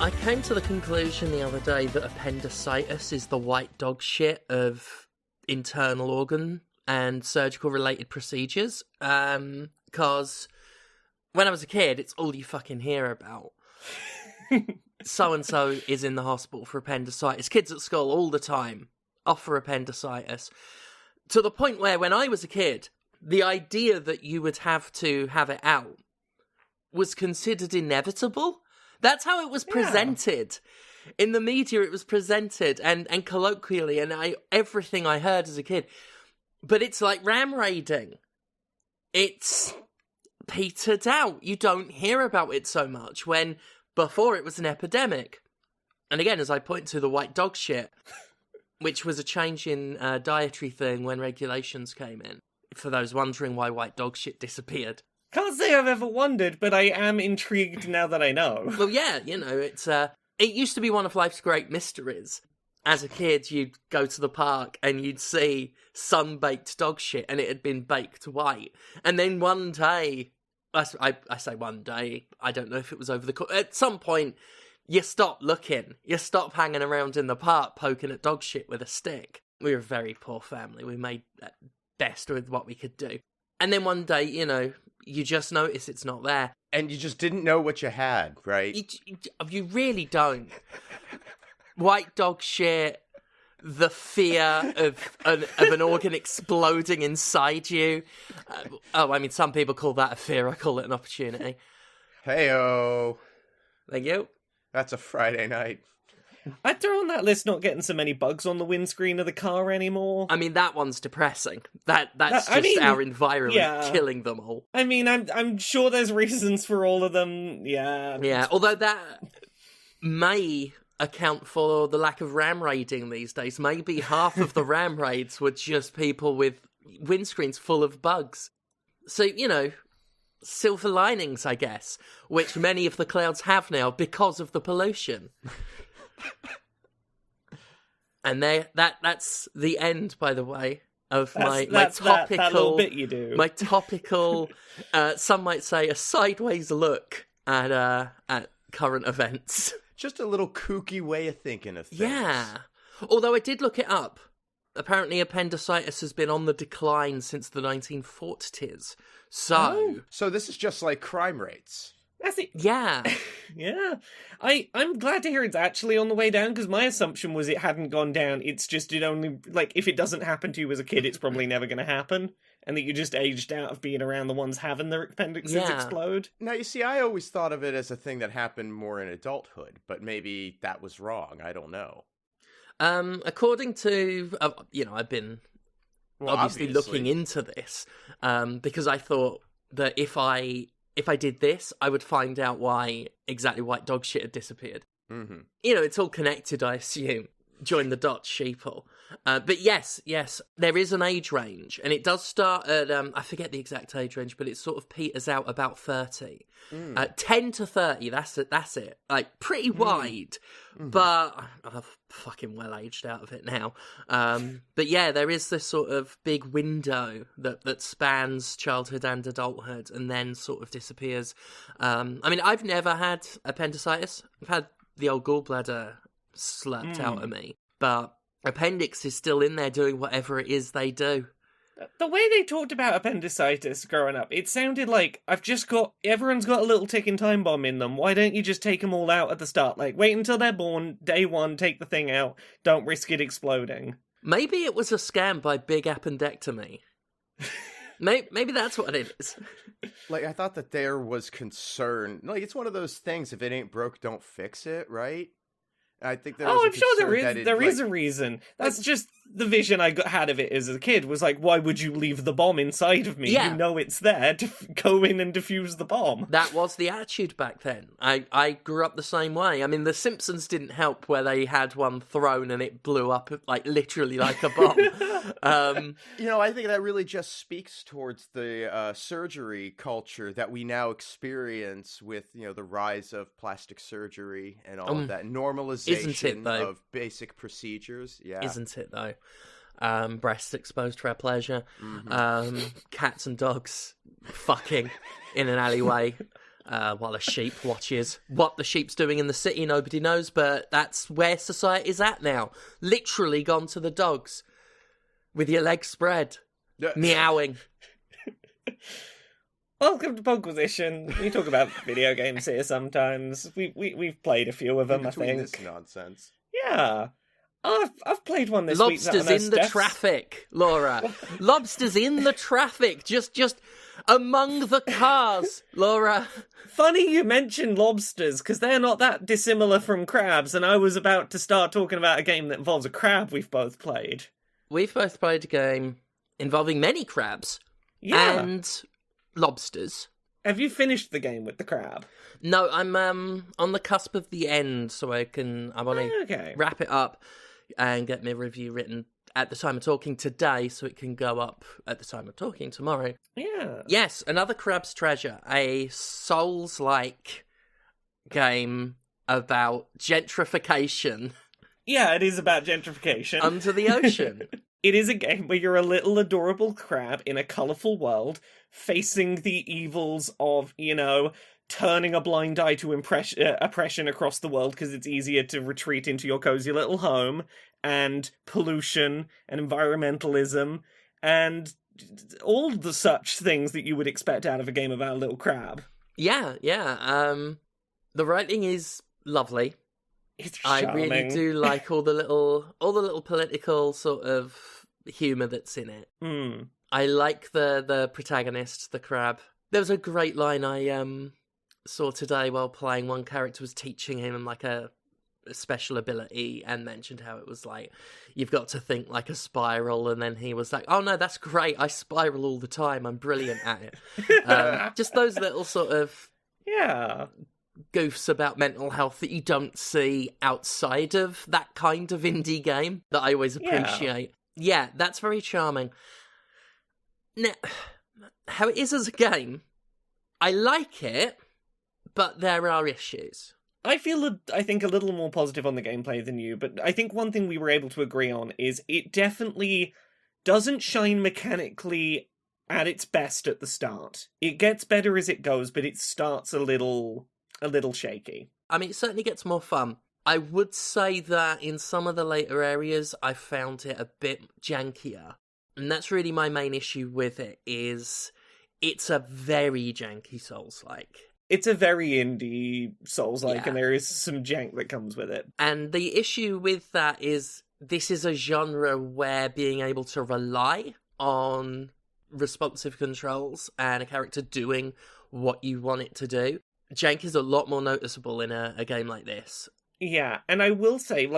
I came to the conclusion the other day that appendicitis is the white dog shit of internal organ and surgical related procedures. Because when I was a kid, it's all you fucking hear about. So-and-so is in the hospital for appendicitis. Kids at school all the time off for appendicitis. To the point where when I was a kid, the idea that you would have to have it out was considered inevitable. That's how it was presented. In the media, it was presented, and colloquially, and everything I heard as a kid. But it's like ram raiding. It's petered out. You don't hear about it so much, when before it was an epidemic. And again, as I point to the white dog shit, which was a change in dietary thing when regulations came in. For those wondering why white dog shit disappeared. Can't say I've ever wondered, but I am intrigued now that I know. Well, yeah, you know, it used to be one of life's great mysteries. As a kid, you'd go to the park and you'd see sun-baked dog shit, and it had been baked white. And then one day, I say one day, I don't know if it was over the course, at some point, you stop looking. You stop hanging around in the park poking at dog shit with a stick. We were a very poor family. We made best with what we could do. And then one day, you know, you just notice it's not there. And you just didn't know what you had, right? You really don't. White dog shit, the fear of an organ exploding inside you. I mean, some people call that a fear. I call it an opportunity. Hey-o. Thank you. That's a Friday night. I'd throw on that list not getting so many bugs on the windscreen of the car anymore. I mean, that one's depressing. That's just our environment killing them all. I mean, I'm sure there's reasons for all of them, yeah. Yeah, although that may account for the lack of ram raiding these days. Maybe half of the ram raids were just people with windscreens full of bugs. So, you know, silver linings, I guess, which many of the clouds have now because of the pollution. And that's the end, by the way, of my topical that little bit you do. My topical, some might say, a sideways look at current events. Just a little kooky way of thinking of things. Yeah. Although I did look it up. Apparently appendicitis has been on the decline since the 1940s. So this is just like crime rates. That's it. Yeah. Yeah. I'm glad to hear it's actually on the way down, because my assumption was it hadn't gone down. It's just it only, like, if it doesn't happen to you as a kid, it's probably never going to happen. And that you just aged out of being around the ones having their appendixes explode. Now, you see, I always thought of it as a thing that happened more in adulthood, but maybe that was wrong. I don't know. According to, I've been obviously looking into this, because I thought that if I did this, I would find out why exactly white dog shit had disappeared. Mm-hmm. You know, it's all connected, I assume. Join the dots, sheeple. But yes, there is an age range, and it does start at, I forget the exact age range, but it sort of peters out about 30. 10 to 30, that's it. Like, pretty wide, but I've fucking well aged out of it now. But yeah, there is this sort of big window that spans childhood and adulthood, and then sort of disappears. I mean, I've never had appendicitis. I've had the old gallbladder slurped out of me, but appendix is still in there doing whatever it is they do. The way they talked about appendicitis growing up, it sounded like everyone's got a little ticking time bomb in them. Why don't you just take them all out at the start? Like, wait until they're born, day one, take the thing out, don't risk it exploding. Maybe it was a scam by Big Appendectomy. Maybe that's what it is. Like, I thought that there was concern. Like, it's one of those things, if it ain't broke, don't fix it, right? I think there was I'm sure there is a reason. That's just the vision I had of it as a kid, was like, why would you leave the bomb inside of me? Yeah. You know it's there to go in and defuse the bomb. That was the attitude back then. I grew up the same way. I mean, The Simpsons didn't help, where they had one thrown and it blew up, like, literally like a bomb. I think that really just speaks towards the surgery culture that we now experience with, the rise of plastic surgery and all of that normalization of basic procedures. Yeah. Isn't it, though? Breasts exposed for our pleasure. Cats and dogs fucking in an alleyway. while a sheep watches. What the sheep's doing in the city, nobody knows, but that's where society's at now. Literally gone to the dogs with your legs spread, meowing. Welcome to Podquisition. We talk about video games here sometimes. We've played a few of them, I think. This nonsense. Yeah. I've played one this week. Lobsters in the traffic, Laura. Lobsters in the traffic, just among the cars, Laura. Funny you mentioned lobsters, because they're not that dissimilar from crabs, and I was about to start talking about a game that involves a crab we've both played. We've both played a game involving many crabs and lobsters. Have you finished the game with the crab? No, I'm on the cusp of the end, so I want to wrap it up and get my review written at the time of talking today, so it can go up at the time of talking tomorrow. Yeah. Yes, another Crab's Treasure, a Souls-like game about gentrification. Yeah, it is about gentrification. Under the ocean. It is a game where you're a little adorable crab in a colourful world, facing the evils of, turning a blind eye to oppression across the world because it's easier to retreat into your cozy little home, and pollution and environmentalism and all the such things that you would expect out of a game about a little crab. Yeah. The writing is lovely. It's charming. I really do like all the little political sort of humour that's in it. Mm. I like the protagonist, the crab. There was a great line I saw today while playing. One character was teaching him like a special ability and mentioned how it was like, you've got to think like a spiral, and then he was like, oh no, that's great, I spiral all the time, I'm brilliant at it. Just those little sort of goofs about mental health that you don't see outside of that kind of indie game that I always appreciate. Yeah, that's very charming. Now, how it is as a game, I like it, but there are issues. I think a little more positive on the gameplay than you, but I think one thing we were able to agree on is it definitely doesn't shine mechanically at its best at the start. It gets better as it goes, but it starts a little shaky. I mean, it certainly gets more fun. I would say that in some of the later areas, I found it a bit jankier. And that's really my main issue with it, is it's a very janky Souls-like. It's a very indie Souls-like, and there is some jank that comes with it. And the issue with that is this is a genre where being able to rely on responsive controls and a character doing what you want it to do, jank is a lot more noticeable in a game like this. Yeah, and I will say,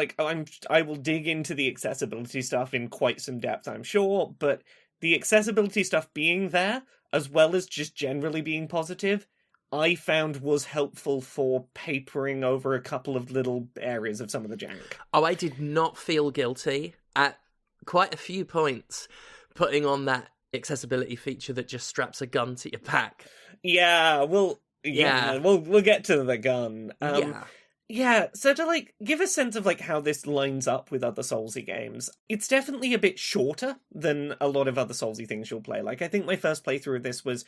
I will dig into the accessibility stuff in quite some depth, I'm sure, but the accessibility stuff being there, as well as just generally being positive, I found was helpful for papering over a couple of little areas of some of the jank. Oh, I did not feel guilty at quite a few points putting on that accessibility feature that just straps a gun to your back. Yeah, we'll get to the gun. Yeah, so to give a sense of how this lines up with other Soulsy games, it's definitely a bit shorter than a lot of other Soulsy things you'll play. I think my first playthrough of this was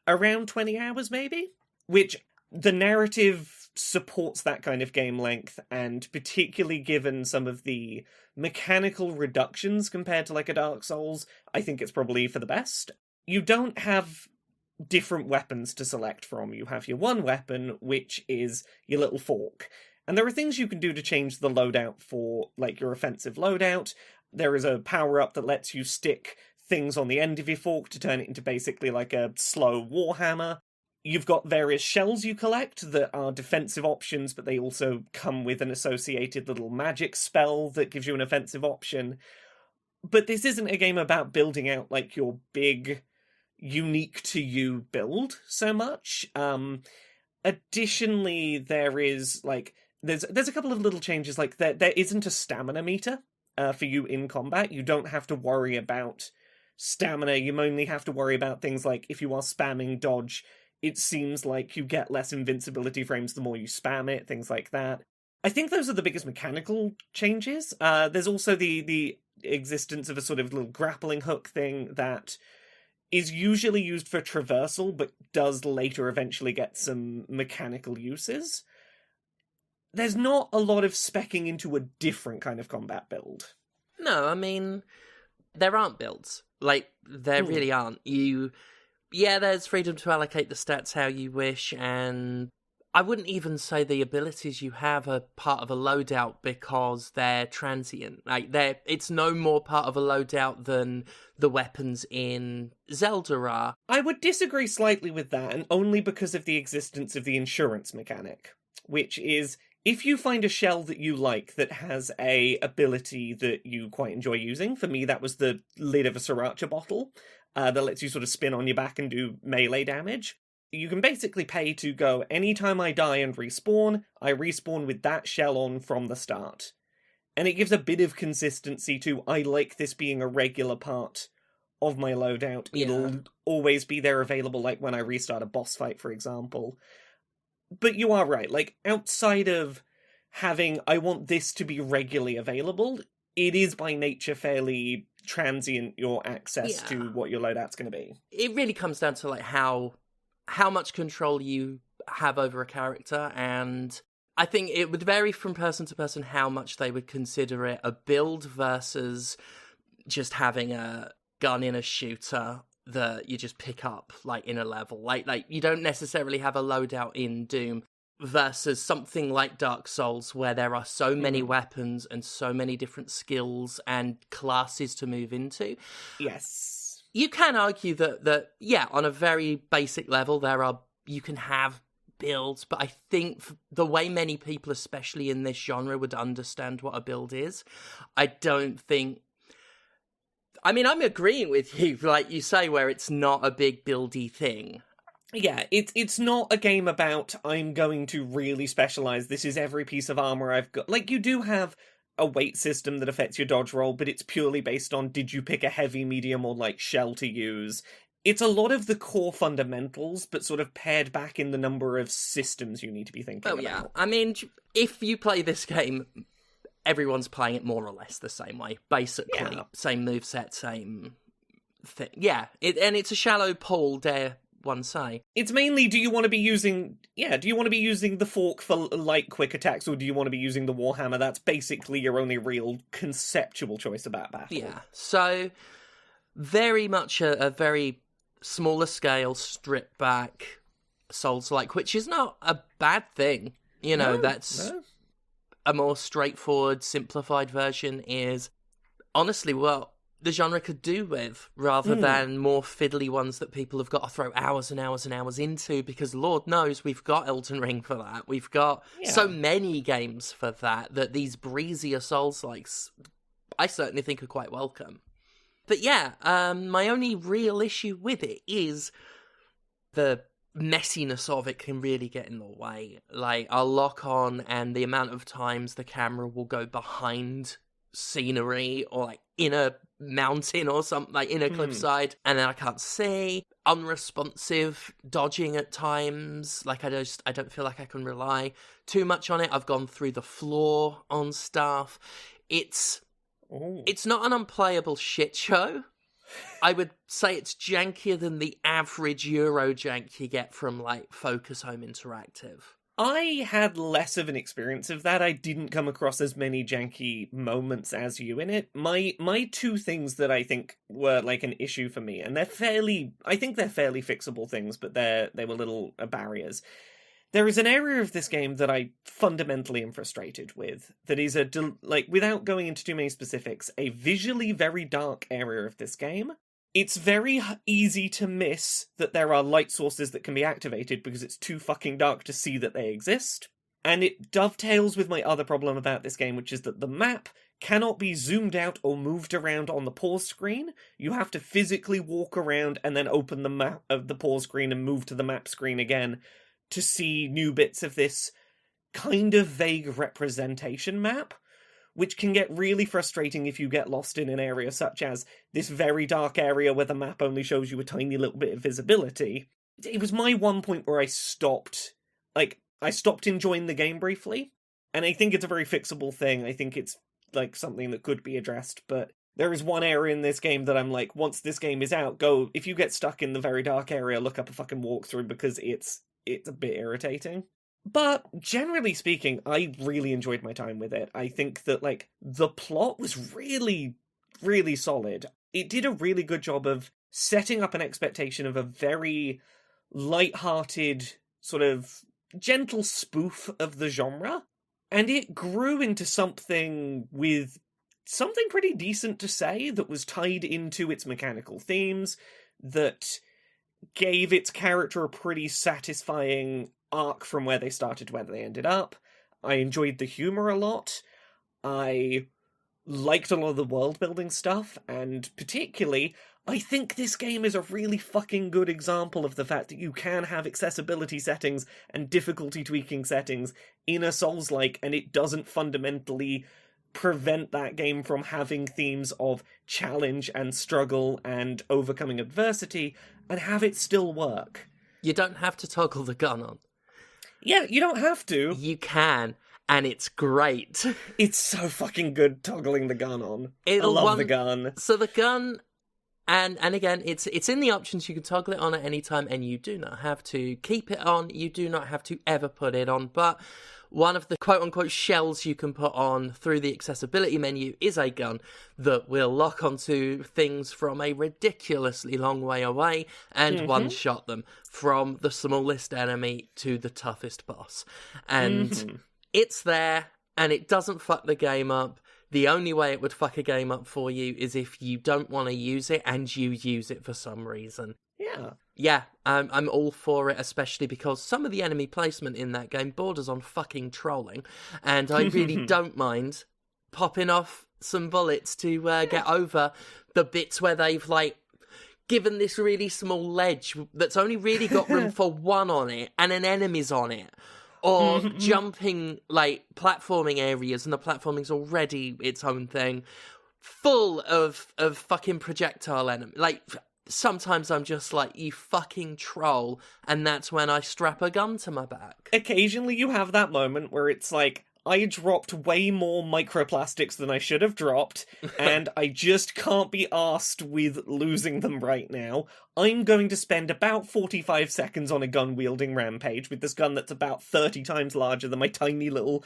around 20 hours maybe, which the narrative supports that kind of game length, and particularly given some of the mechanical reductions compared to a Dark Souls, I think it's probably for the best. You don't have different weapons to select from. You have your one weapon, which is your little fork. And there are things you can do to change the loadout for, your offensive loadout. There is a power-up that lets you stick things on the end of your fork to turn it into basically a slow warhammer. You've got various shells you collect that are defensive options, but they also come with an associated little magic spell that gives you an offensive option. But this isn't a game about building out, your big, unique to you build so much. Additionally, there is, there's a couple of little changes, there isn't a stamina meter for you in combat. You don't have to worry about stamina. You only have to worry about things like if you are spamming dodge, it seems like you get less invincibility frames the more you spam it, things like that. I think those are the biggest mechanical changes. There's also the existence of a sort of little grappling hook thing that is usually used for traversal, but does later eventually get some mechanical uses. There's not a lot of speccing into a different kind of combat build. No, I mean, there aren't builds. Like, there really aren't. There's freedom to allocate the stats how you wish, and I wouldn't even say the abilities you have are part of a loadout because they're transient. Like, it's no more part of a loadout than the weapons in Zelda are. I would disagree slightly with that, and only because of the existence of the insurance mechanic, which is, if you find a shell that you like that has a ability that you quite enjoy using, for me that was the lid of a sriracha bottle, that lets you sort of spin on your back and do melee damage. You can basically pay to go, anytime I die and respawn, I respawn with that shell on from the start. And it gives a bit of consistency to, I like this being a regular part of my loadout. Yeah. It'll always be there available, like when I restart a boss fight, for example. But you are right, like, outside of having, I want this to be regularly available, it is by nature fairly transient, your access to what your loadout's going to be. It really comes down to, like, how much control you have over a character, and I think it would vary from person to person how much they would consider it a build versus just having a gun in a shooter that you just pick up, like, in a level. Like you don't necessarily have a loadout in Doom versus something like Dark Souls, where there are so many weapons and so many different skills and classes to move into. Yes. You can argue that on a very basic level, you can have builds, but I think the way many people, especially in this genre, would understand what a build is, I don't think... I mean, I'm agreeing with you, like you say, where it's not a big buildy thing. Yeah, it's not a game about, I'm going to really specialize, this is every piece of armor I've got. Like, you do have a weight system that affects your dodge roll, but it's purely based on, did you pick a heavy, medium, or light shell to use? It's a lot of the core fundamentals, but sort of pared back in the number of systems you need to be thinking about. Yeah, I mean, if you play this game, everyone's playing it more or less the same way, basically. Same moveset, same thing. Yeah, and it's a shallow pool, dare one say. It's mainly, do you want to be using the fork for light, quick attacks, or do you want to be using the warhammer? That's basically your only real conceptual choice about battle. Yeah, so very much a very smaller scale, stripped back Souls-like, which is not a bad thing. You know, that's... A more straightforward, simplified version is honestly what the genre could do with, rather than more fiddly ones that people have got to throw hours and hours and hours into, because Lord knows we've got Elden Ring for that. We've got so many games for that these breezier Souls-likes, I certainly think, are quite welcome. But my only real issue with it is the messiness of it can really get in the way. Like, I'll lock on and the amount of times the camera will go behind scenery or like in a mountain or something, like in a cliffside, and then I can't see. Unresponsive dodging at times. Like, I don't feel like I can rely too much on it. I've gone through the floor on stuff. It's not an unplayable shit show. I would say it's jankier than the average Euro jank you get from, like, Focus Home Interactive. I had less of an experience of that. I didn't come across as many janky moments as you in it. My two things that I think were, like, an issue for me, and they're fairly fixable things, but they were little barriers. There is an area of this game that I fundamentally am frustrated with, that is without going into too many specifics, a visually very dark area of this game. It's very easy to miss that there are light sources that can be activated because it's too fucking dark to see that they exist. And it dovetails with my other problem about this game, which is that the map cannot be zoomed out or moved around on the pause screen. You have to physically walk around and then open the map of the pause screen and move to the map screen again to see new bits of this kind of vague representation map, which can get really frustrating if you get lost in an area such as this very dark area where the map only shows you a tiny little bit of visibility. It was my one point where I stopped enjoying the game briefly, and I think it's a very fixable thing. I think it's, like, something that could be addressed, but There is one area in this game that I'm like, once this game is out, go, if you get stuck in the very dark area, look up a fucking walkthrough, because it's a bit irritating. But generally speaking, I really enjoyed my time with it. I think that, like, the plot was really, really solid. It did a really good job of setting up an expectation of a very light-hearted, sort of gentle spoof of the genre. And it grew into something with something pretty decent to say that was tied into its mechanical themes, that gave its character a pretty satisfying arc from where they started to where they ended up. I enjoyed the humor a lot. I liked a lot of the world-building stuff, and particularly, I think this game is a really fucking good example of the fact that you can have accessibility settings and difficulty tweaking settings in a Souls-like, and it doesn't fundamentally prevent that game from having themes of challenge and struggle and overcoming adversity, and have it still work. You don't have to toggle the gun on. Yeah, you don't have to. You can, and it's great. It's so fucking good toggling the gun on. I love the gun. So the gun, and again, it's in the options. You can toggle it on at any time, and you do not have to keep it on. You do not have to ever put it on, but one of the quote-unquote shells you can put on through the accessibility menu is a gun that will lock onto things from a ridiculously long way away and one-shot them from the smallest enemy to the toughest boss. And it's there, and it doesn't fuck the game up. The only way it would fuck a game up for you is if you don't want to use it and you use it for some reason. Yeah, I'm all for it, especially because some of the enemy placement in that game borders on fucking trolling, and I really don't mind popping off some bullets to get over the bits where they've, like, given this really small ledge that's only really got room for one on it, and an enemy's on it. Or jumping, like, platforming areas, and the platforming's already its own thing, full of fucking projectile enemies. Like, sometimes I'm just like, you fucking troll, and that's when I strap a gun to my back. Occasionally you have that moment where it's like, I dropped way more microplastics than I should have dropped, and I just can't be arsed with losing them right now. I'm going to spend about 45 seconds on a gun-wielding rampage with this gun that's about 30 times larger than my tiny little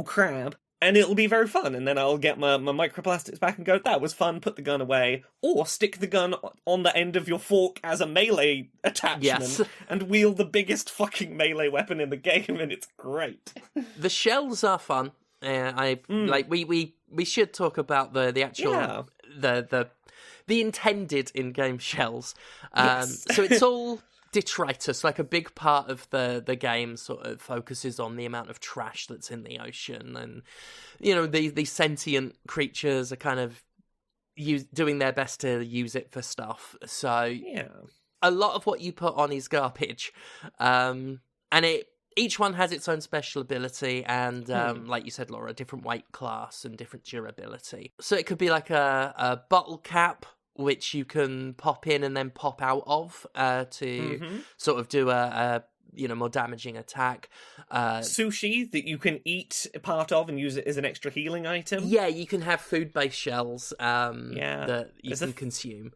crab, and it'll be very fun, and then I'll get my microplastics back and go, that was fun, put the gun away, or stick the gun on the end of your fork as a melee attachment, and wield the biggest fucking melee weapon in the game, and it's great. The shells are fun. Like, we should talk about the actual, the intended in-game shells. So it's all detritus, like a big part of the game sort of focuses on the amount of trash that's in the ocean, and you know, these sentient creatures are kind of doing their best to use it for stuff. So a lot of what you put on is garbage, and each one has its own special ability, and like you said, Laura, different weight class and different durability. So it could be like a bottle cap, which you can pop in and then pop out of to sort of do a more damaging attack. Sushi that you can eat part of and use it as an extra healing item. Yeah, you can have food-based shells that you can consume.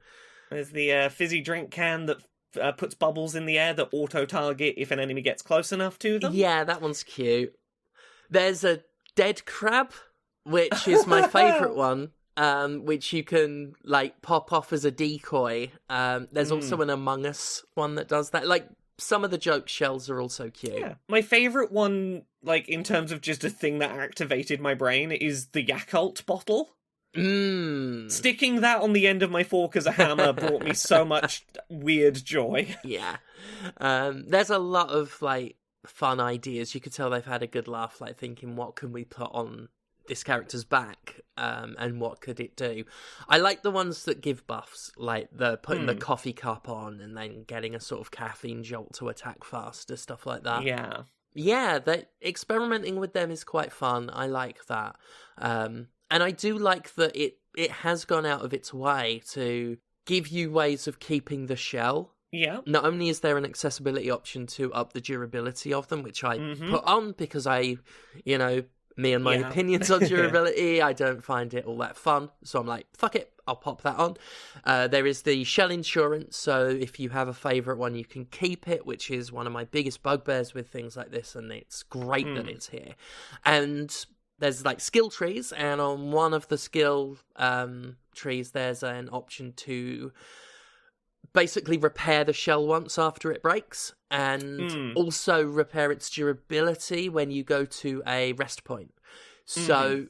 There's the fizzy drink can that puts bubbles in the air that auto-target if an enemy gets close enough to them. Yeah, that one's cute. There's a dead crab, which is my favourite one. Which you can, like, pop off as a decoy. There's also an Among Us one that does that. Like, some of the joke shells are also cute. Yeah. My favourite one, like, in terms of just a thing that activated my brain, is the Yakult bottle. Sticking that on the end of my fork as a hammer brought me so much weird joy. Yeah. There's a lot of, like, fun ideas. You could tell they've had a good laugh, like, thinking, what can we put on this character's back, and what could it do? I like the ones that give buffs, like the putting the coffee cup on and then getting a sort of caffeine jolt to attack faster, stuff like that. Yeah, that experimenting with them is quite fun. I like that, and I do like that it has gone out of its way to give you ways of keeping the shell. Yeah. Not only is there an accessibility option to up the durability of them, which I put on because I, Me and my opinions on durability, I don't find it all that fun. So I'm like, fuck it, I'll pop that on. There is the shell insurance, so if you have a favourite one, you can keep it, which is one of my biggest bugbears with things like this, and it's great that it's here. And there's like skill trees, and on one of the skill trees, there's an option to basically repair the shell once after it breaks, and also repair its durability when you go to a rest point. So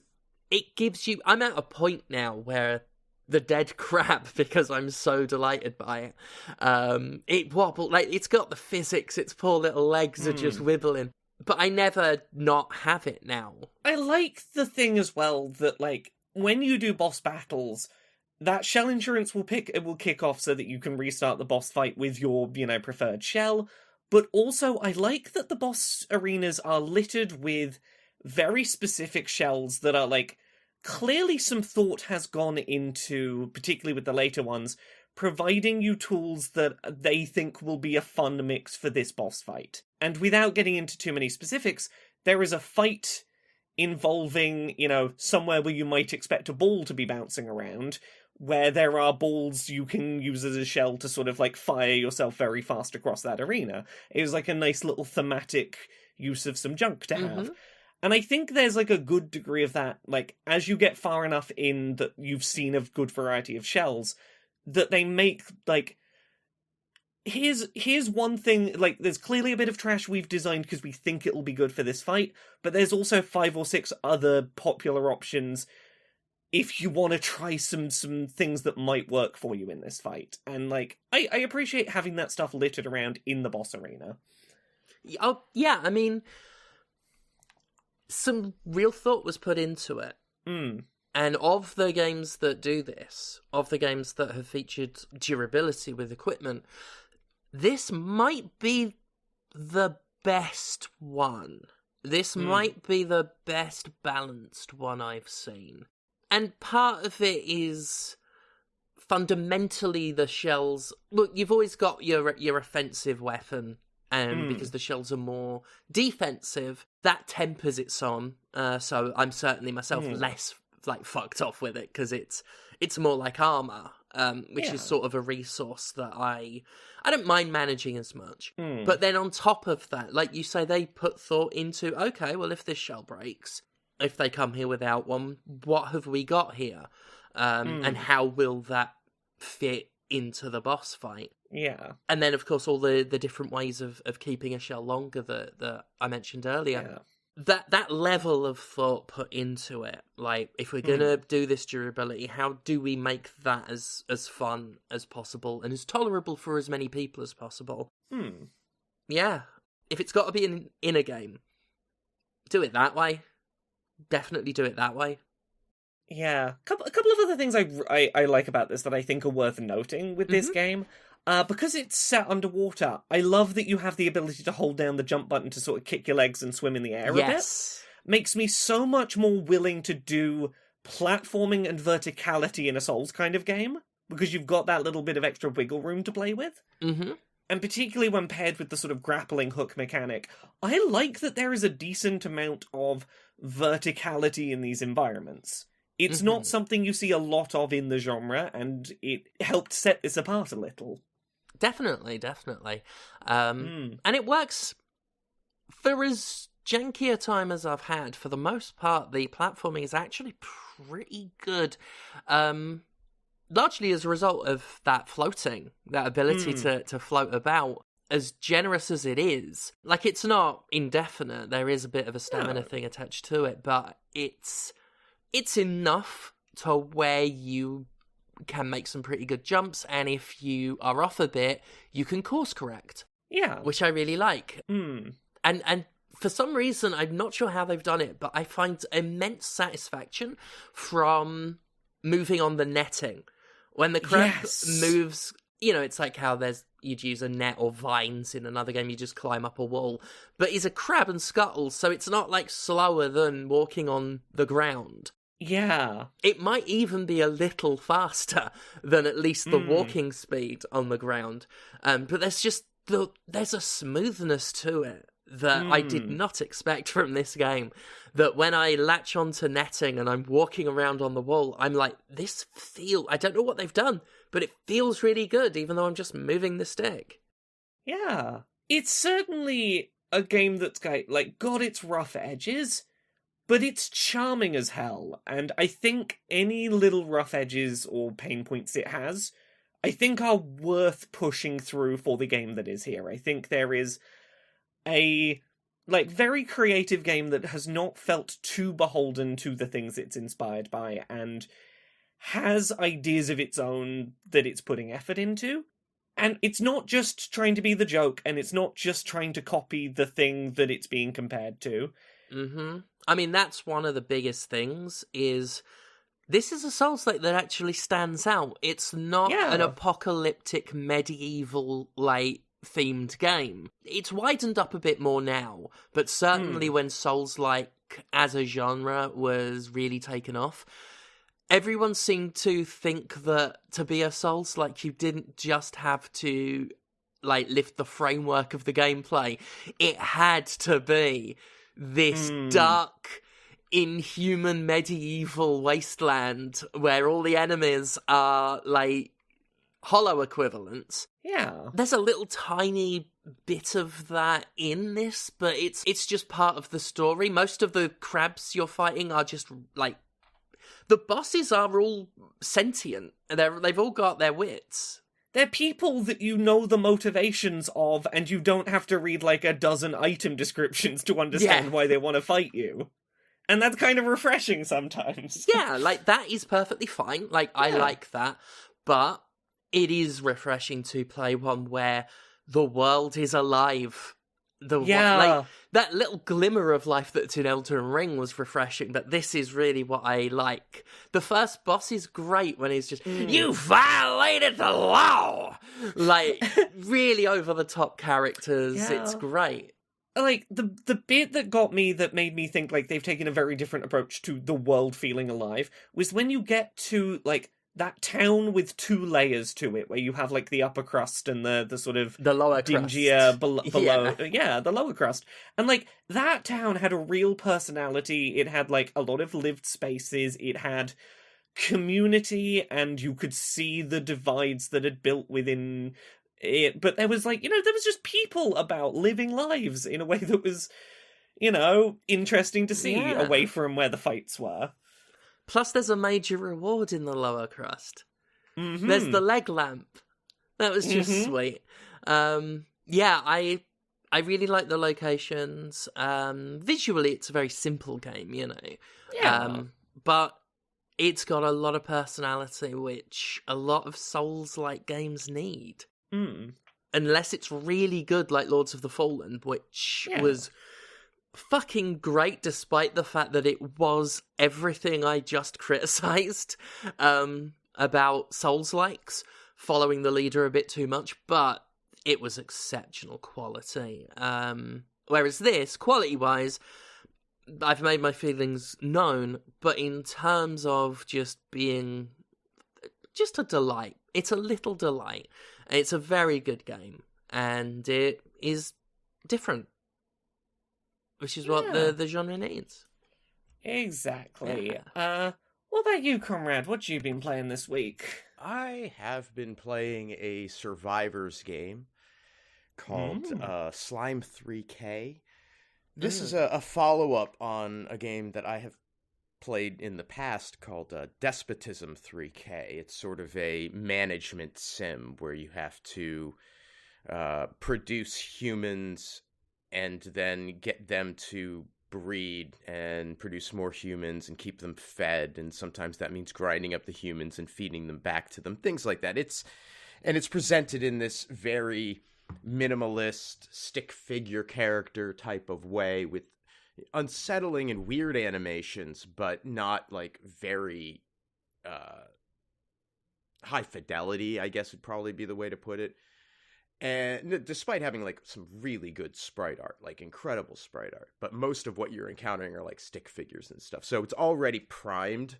it gives you... I'm at a point now where the dead crab, because I'm so delighted by it, it wobbled, like, it's got the physics, its poor little legs are just wibbling, but I never not have it now. I like the thing as well that, like, when you do boss battles, that shell insurance will kick off so that you can restart the boss fight with your, preferred shell. But also, I like that the boss arenas are littered with very specific shells that are, like, clearly some thought has gone into, particularly with the later ones, providing you tools that they think will be a fun mix for this boss fight. And without getting into too many specifics, there is a fight involving, somewhere where you might expect a ball to be bouncing around, where there are balls you can use as a shell to sort of, like, fire yourself very fast across that arena. It was, like, a nice little thematic use of some junk to have. And I think there's, like, a good degree of that, like, as you get far enough in that you've seen a good variety of shells, that they make, like, here's one thing, like, there's clearly a bit of trash we've designed because we think it'll be good for this fight, but there's also 5 or 6 other popular options if you want to try some things that might work for you in this fight. And, like, I appreciate having that stuff littered around in the boss arena. Oh, yeah, I mean, some real thought was put into it. And of the games that do this, of the games that have featured durability with equipment, this might be the best one. This might be the best balanced one I've seen. And part of it is fundamentally the shells. Look, you've always got your offensive weapon, and because the shells are more defensive, that tempers it some. So I'm certainly myself less, like, fucked off with it, because it's more like armor, which is sort of a resource that I don't mind managing as much. But then on top of that, like you say, they put thought into, okay, well, if this shell breaks, if they come here without one, what have we got here? And how will that fit into the boss fight? Yeah. And then, of course, all the different ways of keeping a shell longer that I mentioned earlier. That level of thought put into it, like, if we're going to do this durability, how do we make that as fun as possible and as tolerable for as many people as possible? Yeah. If it's got to be in a game, do it that way. Definitely do it that way. Yeah. A couple of other things I like about this that I think are worth noting with this game. Because it's set underwater, I love that you have the ability to hold down the jump button to sort of kick your legs and swim in the air a bit. Makes me so much more willing to do platforming and verticality in a Souls kind of game, because you've got that little bit of extra wiggle room to play with. And particularly when paired with the sort of grappling hook mechanic, I like that there is a decent amount of verticality in these environments. It's not something you see a lot of in the genre, and it helped set this apart a little. Definitely. And it works for as janky a time as I've had. For the most part, the platforming is actually pretty good. Largely as a result of that floating, that ability to float about. As generous as it is, like, it's not indefinite. There is a bit of a stamina thing attached to it, but it's enough to where you can make some pretty good jumps, and if you are off a bit, you can course correct. Yeah. Which I really like. And for some reason, I'm not sure how they've done it, but I find immense satisfaction from moving on the netting. When the crab moves, it's like how you'd use a net or vines in another game, you just climb up a wall. But he's a crab and scuttles, so it's not, like, slower than walking on the ground. Yeah. It might even be a little faster than at least the walking speed on the ground. But there's just there's a smoothness to it that I did not expect from this game. That when I latch onto netting and I'm walking around on the wall, I'm like, I don't know what they've done, but it feels really good, even though I'm just moving the stick. Yeah. It's certainly a game that's got its rough edges, but it's charming as hell, and I think any little rough edges or pain points it has, I think are worth pushing through for the game that is here. I think there is a very creative game that has not felt too beholden to the things it's inspired by, and has ideas of its own that it's putting effort into. And it's not just trying to be the joke, and it's not just trying to copy the thing that it's being compared to. Mm-hmm. I mean, that's one of the biggest things, is this is a Souls-like that actually stands out. It's not an apocalyptic, medieval, themed game. It's widened up a bit more now, but certainly when Souls-like as a genre was really taken off, everyone seemed to think that to be a Souls-like, you didn't just have to lift the framework of the gameplay. It had to be this dark, inhuman, medieval wasteland where all the enemies are hollow equivalents. Yeah. There's a little tiny bit of that in this, but it's just part of the story. Most of the crabs you're fighting are just the bosses are all sentient. They've all got their wits. They're people that you know the motivations of, and you don't have to read a dozen item descriptions to understand why they want to fight you. And that's kind of refreshing sometimes. Yeah, that is perfectly fine. I like that. But it is refreshing to play one where the world is alive. That little glimmer of life that's in Elden Ring was refreshing, but this is really what I like. The first boss is great when he's just, you violated the law! Really over-the-top characters. Yeah. It's great. The bit that got me, that made me think they've taken a very different approach to the world feeling alive, was when you get to, that town with two layers to it, where you have the upper crust and the sort of the lower dingier below. Yeah, the lower crust. And that town had a real personality. It had a lot of lived spaces. It had community, and you could see the divides that had built within it. But there was there was just people about living lives in a way that was, interesting to see away from where the fights were. Plus, there's a major reward in the lower crust. Mm-hmm. There's the leg lamp. That was just sweet. I really like the locations. Visually, it's a very simple game, Yeah. But it's got a lot of personality, which a lot of Souls-like games need. Unless it's really good, like Lords of the Fallen, which was fucking great, despite the fact that it was everything I just criticized about Souls-likes, following the leader a bit too much, but it was exceptional quality. Whereas this, quality-wise, I've made my feelings known, but in terms of just being just a delight, it's a little delight. It's a very good game, and it is different, which is what the genre needs. Exactly. Yeah. What about you, Comrade? What you been playing this week? I have been playing a survivors game called Slime 3K. This is a follow-up on a game that I have played in the past called Despotism 3K. It's sort of a management sim where you have to produce humans and then get them to breed and produce more humans and keep them fed, and sometimes that means grinding up the humans and feeding them back to them, things like that. It's presented in this very minimalist stick figure character type of way with unsettling and weird animations, but not very high fidelity, I guess would probably be the way to put it. And despite having some really good sprite art, incredible sprite art, but most of what you're encountering are stick figures and stuff. So it's already primed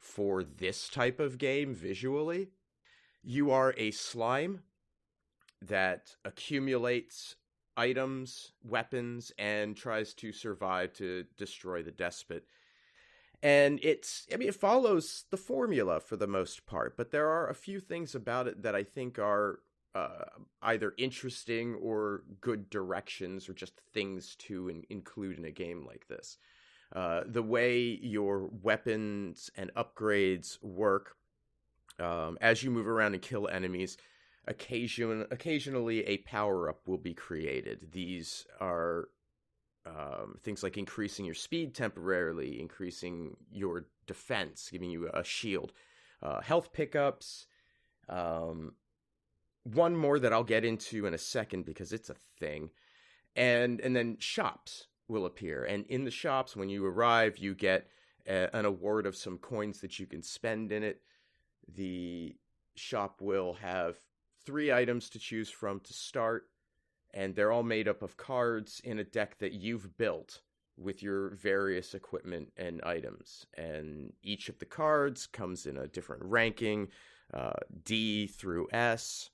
for this type of game visually. You are a slime that accumulates items, weapons, and tries to survive to destroy the despot. And it follows the formula for the most part, but there are a few things about it that I think are either interesting or good directions or just things to include in a game like this. The way your weapons and upgrades work, as you move around and kill enemies, occasionally a power-up will be created. These are things like increasing your speed temporarily, increasing your defense, giving you a shield, health pickups, one more that I'll get into in a second because it's a thing, and then shops will appear. And in the shops, when you arrive, you get an award of some coins that you can spend in it. The shop will have 3 items to choose from to start, and they're all made up of cards in a deck that you've built with your various equipment and items. And each of the cards comes in a different ranking, D through S.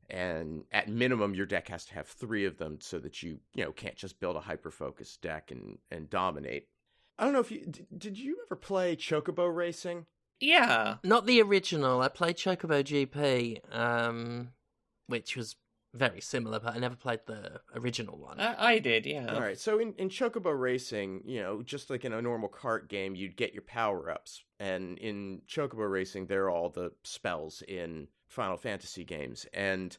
And at minimum, your deck has to have 3 of them so that you can't just build a hyper-focused deck and dominate. I don't know if did you ever play Chocobo Racing? Yeah. Not the original. I played Chocobo GP, which was very similar, but I never played the original one. I did, yeah. All right, so in Chocobo Racing, just like in a normal kart game, you'd get your power-ups. And in Chocobo Racing, they're all the spells in Final Fantasy games. And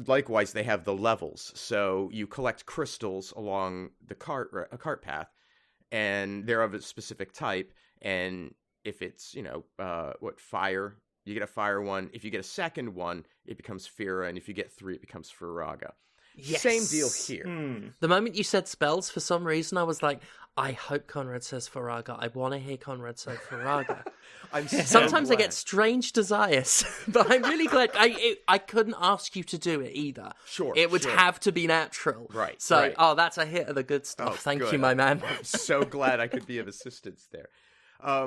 likewise, they have the levels. So you collect crystals along the cart path, and they're of a specific type. And if it's, fire, you get a fire one. If you get a second one, it becomes Fira. And if you get 3, it becomes Firaga. Yes. Same deal here. The moment you said spells, for some reason, I was like, I hope Conrad says Firaga. I want to hear Conrad say Firaga. Sometimes I get strange desires, but I'm really glad. I couldn't ask you to do it either. Sure. It would have to be natural. Right. So, right. That's a hit of the good stuff. Oh, Thank good. you, my man. I'm so glad I could be of assistance there.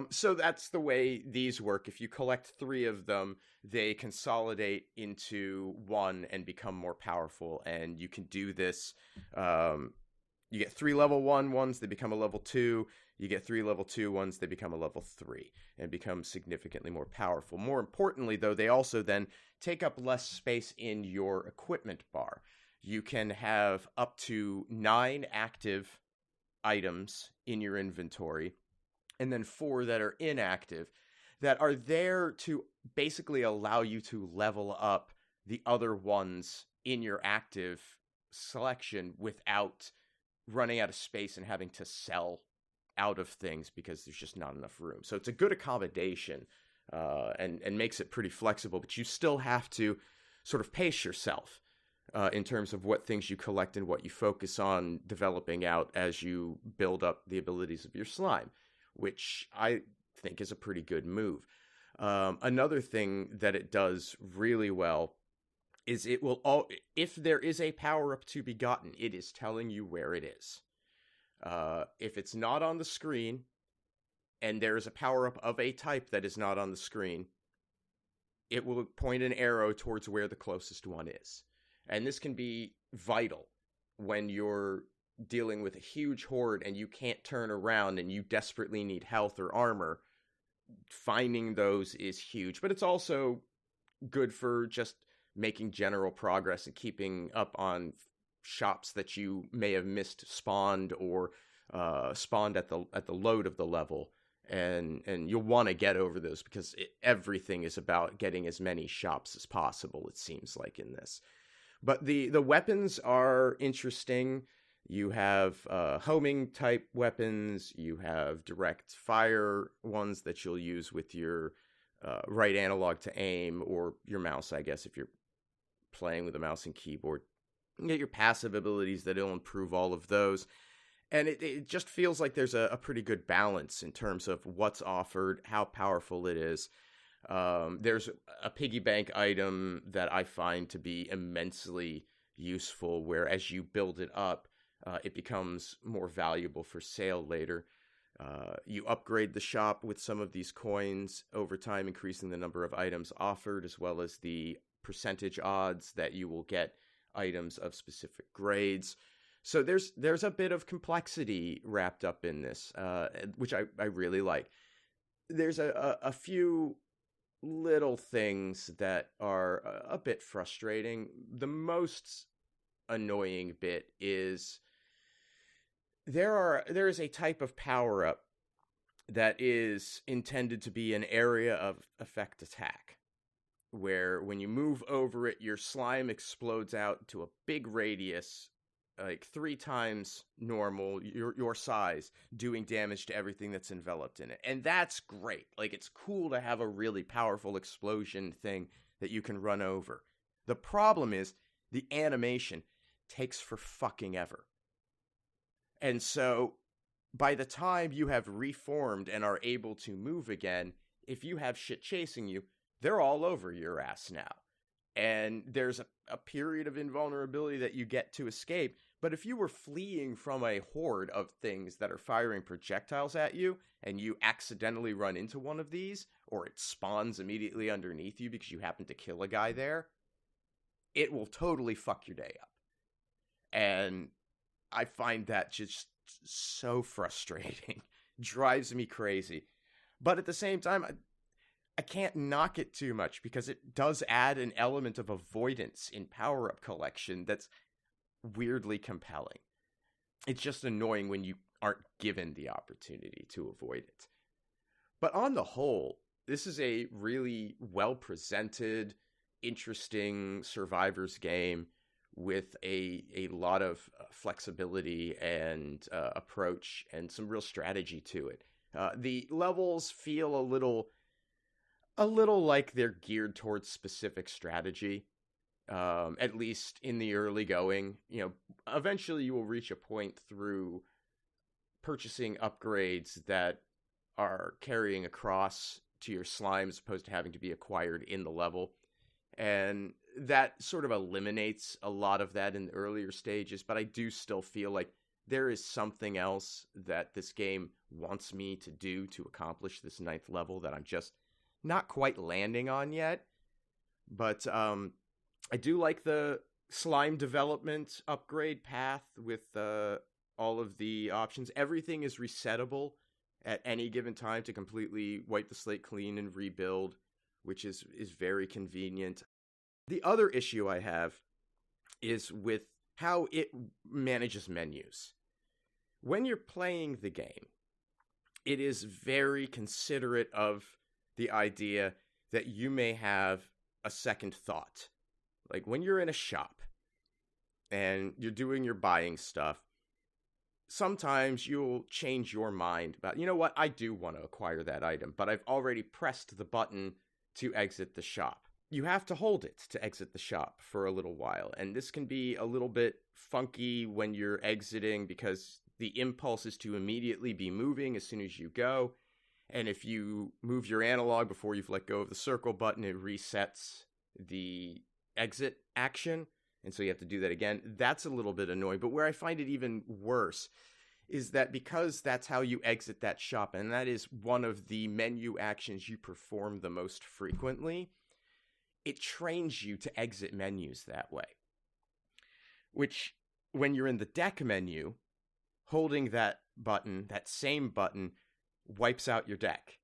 So that's the way these work. If you collect 3 of them, they consolidate into 1 and become more powerful. And you can do this. You get 3 level 1 ones, they become a level 2. You get 3 level 2 ones, they become a level 3 and become significantly more powerful. More importantly, though, they also then take up less space in your equipment bar. You can have up to 9 active items in your inventory, and then 4 that are inactive, that are there to basically allow you to level up the other ones in your active selection without running out of space and having to sell out of things because there's just not enough room. So it's a good accommodation and makes it pretty flexible, but you still have to sort of pace yourself in terms of what things you collect and what you focus on developing out as you build up the abilities of your slime, which I think is a pretty good move. Another thing that it does really well is it will if there is a power-up to be gotten, it is telling you where it is. If it's not on the screen, and there is a power-up of a type that is not on the screen, it will point an arrow towards where the closest one is. And this can be vital when you're dealing with a huge horde and you can't turn around and you desperately need health or armor. Finding those is huge, but it's also good for just making general progress and keeping up on shops that you may have missed spawned or spawned at the load of the level, and you'll want to get over those because everything is about getting as many shops as possible, it seems like, in this. But the weapons are interesting. You have homing type weapons, you have direct fire ones that you'll use with your right analog to aim, or your mouse, I guess, if you're playing with a mouse and keyboard. You get your passive abilities that'll improve all of those. And it just feels like there's a pretty good balance in terms of what's offered, how powerful it is. There's a piggy bank item that I find to be immensely useful, where as you build it up, it becomes more valuable for sale later. You upgrade the shop with some of these coins over time, increasing the number of items offered, as well as the percentage odds that you will get items of specific grades. So there's a bit of complexity wrapped up in this, which I really like. There's a few little things that are a bit frustrating. The most annoying bit is there is a type of power-up that is intended to be an area of effect attack, where when you move over it, your slime explodes out to a big radius, like 3 times normal, your size, doing damage to everything that's enveloped in it. And that's great. Like, it's cool to have a really powerful explosion thing that you can run over. The problem is, the animation takes for fucking ever. And so, by the time you have reformed and are able to move again, if you have shit chasing you, they're all over your ass now. And there's a period of invulnerability that you get to escape. But if you were fleeing from a horde of things that are firing projectiles at you, and you accidentally run into one of these, or it spawns immediately underneath you because you happen to kill a guy there, it will totally fuck your day up. And I find that just so frustrating. Drives me crazy. But at the same time, I can't knock it too much because it does add an element of avoidance in power-up collection that's weirdly compelling. It's just annoying when you aren't given the opportunity to avoid it. But on the whole, this is a really well-presented, interesting survivors game with a lot of flexibility and approach and some real strategy to it. The levels feel a little like they're geared towards specific strategy, at least in the early going. You know, eventually you will reach a point through purchasing upgrades that are carrying across to your slime as opposed to having to be acquired in the level. And that sort of eliminates a lot of that in the earlier stages, but I do still feel like there is something else that this game wants me to do to accomplish this 9th level that I'm just not quite landing on yet. But I do like the slime development upgrade path with all of the options. Everything is resettable at any given time to completely wipe the slate clean and rebuild, which is very convenient. The other issue I have is with how it manages menus. When you're playing the game, it is very considerate of the idea that you may have a second thought. Like when you're in a shop and you're doing your buying stuff, sometimes you'll change your mind about, you know what, I do want to acquire that item, but I've already pressed the button to exit the shop. You have to hold it to exit the shop for a little while, and this can be a little bit funky when you're exiting because the impulse is to immediately be moving as soon as you go, and if you move your analog before you've let go of the circle button, it resets the exit action, and so you have to do that again. That's a little bit annoying, but where I find it even worse is that because that's how you exit that shop, and that is one of the menu actions you perform the most frequently, it trains you to exit menus that way. Which, when you're in the deck menu, holding that button, that same button, wipes out your deck.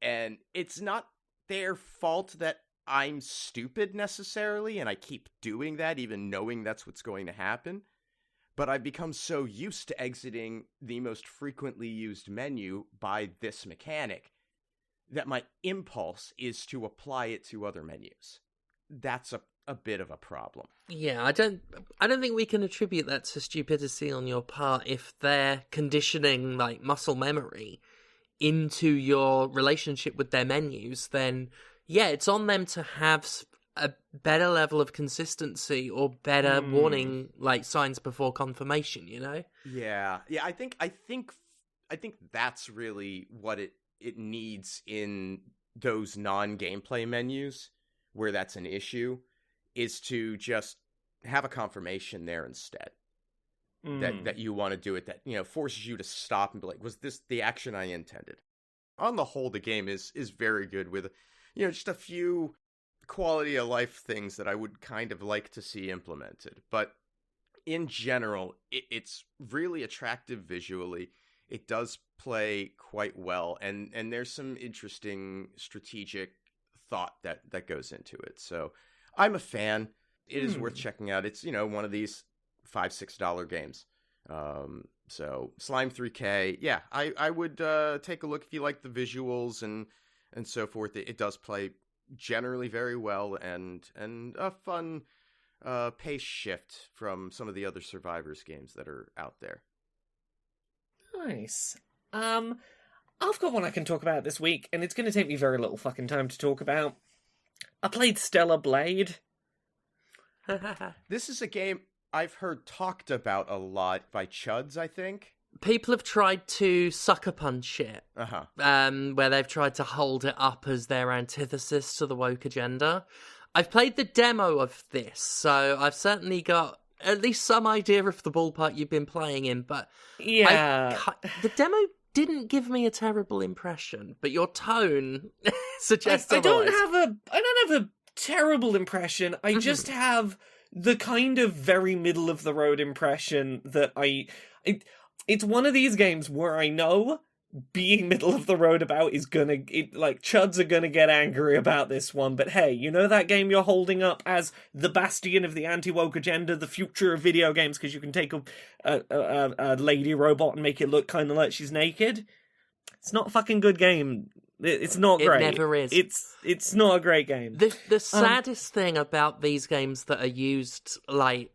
And it's not their fault that I'm stupid necessarily, and I keep doing that even knowing that's what's going to happen. But I've become so used to exiting the most frequently used menu by this mechanic that my impulse is to apply it to other menus. That's a bit of a problem. Yeah, I don't think we can attribute that to stupidity on your part if they're conditioning like muscle memory into your relationship with their menus. Then yeah, it's on them to have a better level of consistency or better warning like signs before confirmation, you know? Yeah, I think that's really what it needs in those non-gameplay menus where that's an issue, is to just have a confirmation there instead. That you want to do it, that, you know, forces you to stop and be like, was this the action I intended? On the whole, the game is very good with, you know, just a few quality of life things that I would kind of like to see implemented. But in general, it's really attractive visually. It does play quite well, and there's some interesting strategic thought that goes into it. So I'm a fan. It is worth checking out. It's, one of these $5-6 games. So Slime 3K, yeah, I would take a look if you like the visuals and so forth. It does play generally very well, and a fun pace shift from some of the other Survivors games that are out there. Nice. I've got one I can talk about this week, and it's going to take me very little fucking time to talk about. I played Stellar Blade. This is a game I've heard talked about a lot by Chuds, I think. People have tried to sucker punch it, where they've tried to hold it up as their antithesis to the woke agenda. I've played the demo of this, so I've certainly got at least some idea of the ballpark you've been playing in, but yeah, the demo didn't give me a terrible impression, but your tone suggests I don't otherwise. have a terrible impression. I just have the kind of very middle of the road impression that it's one of these games where I know being middle of the road about is Chuds are gonna get angry about this one, but hey, that game you're holding up as the bastion of the anti-woke agenda, the future of video games, because you can take a lady robot and make it look kind of like she's naked? It's not a fucking good game. It's not great. It never is. It's not a great game. The saddest thing about these games that are used by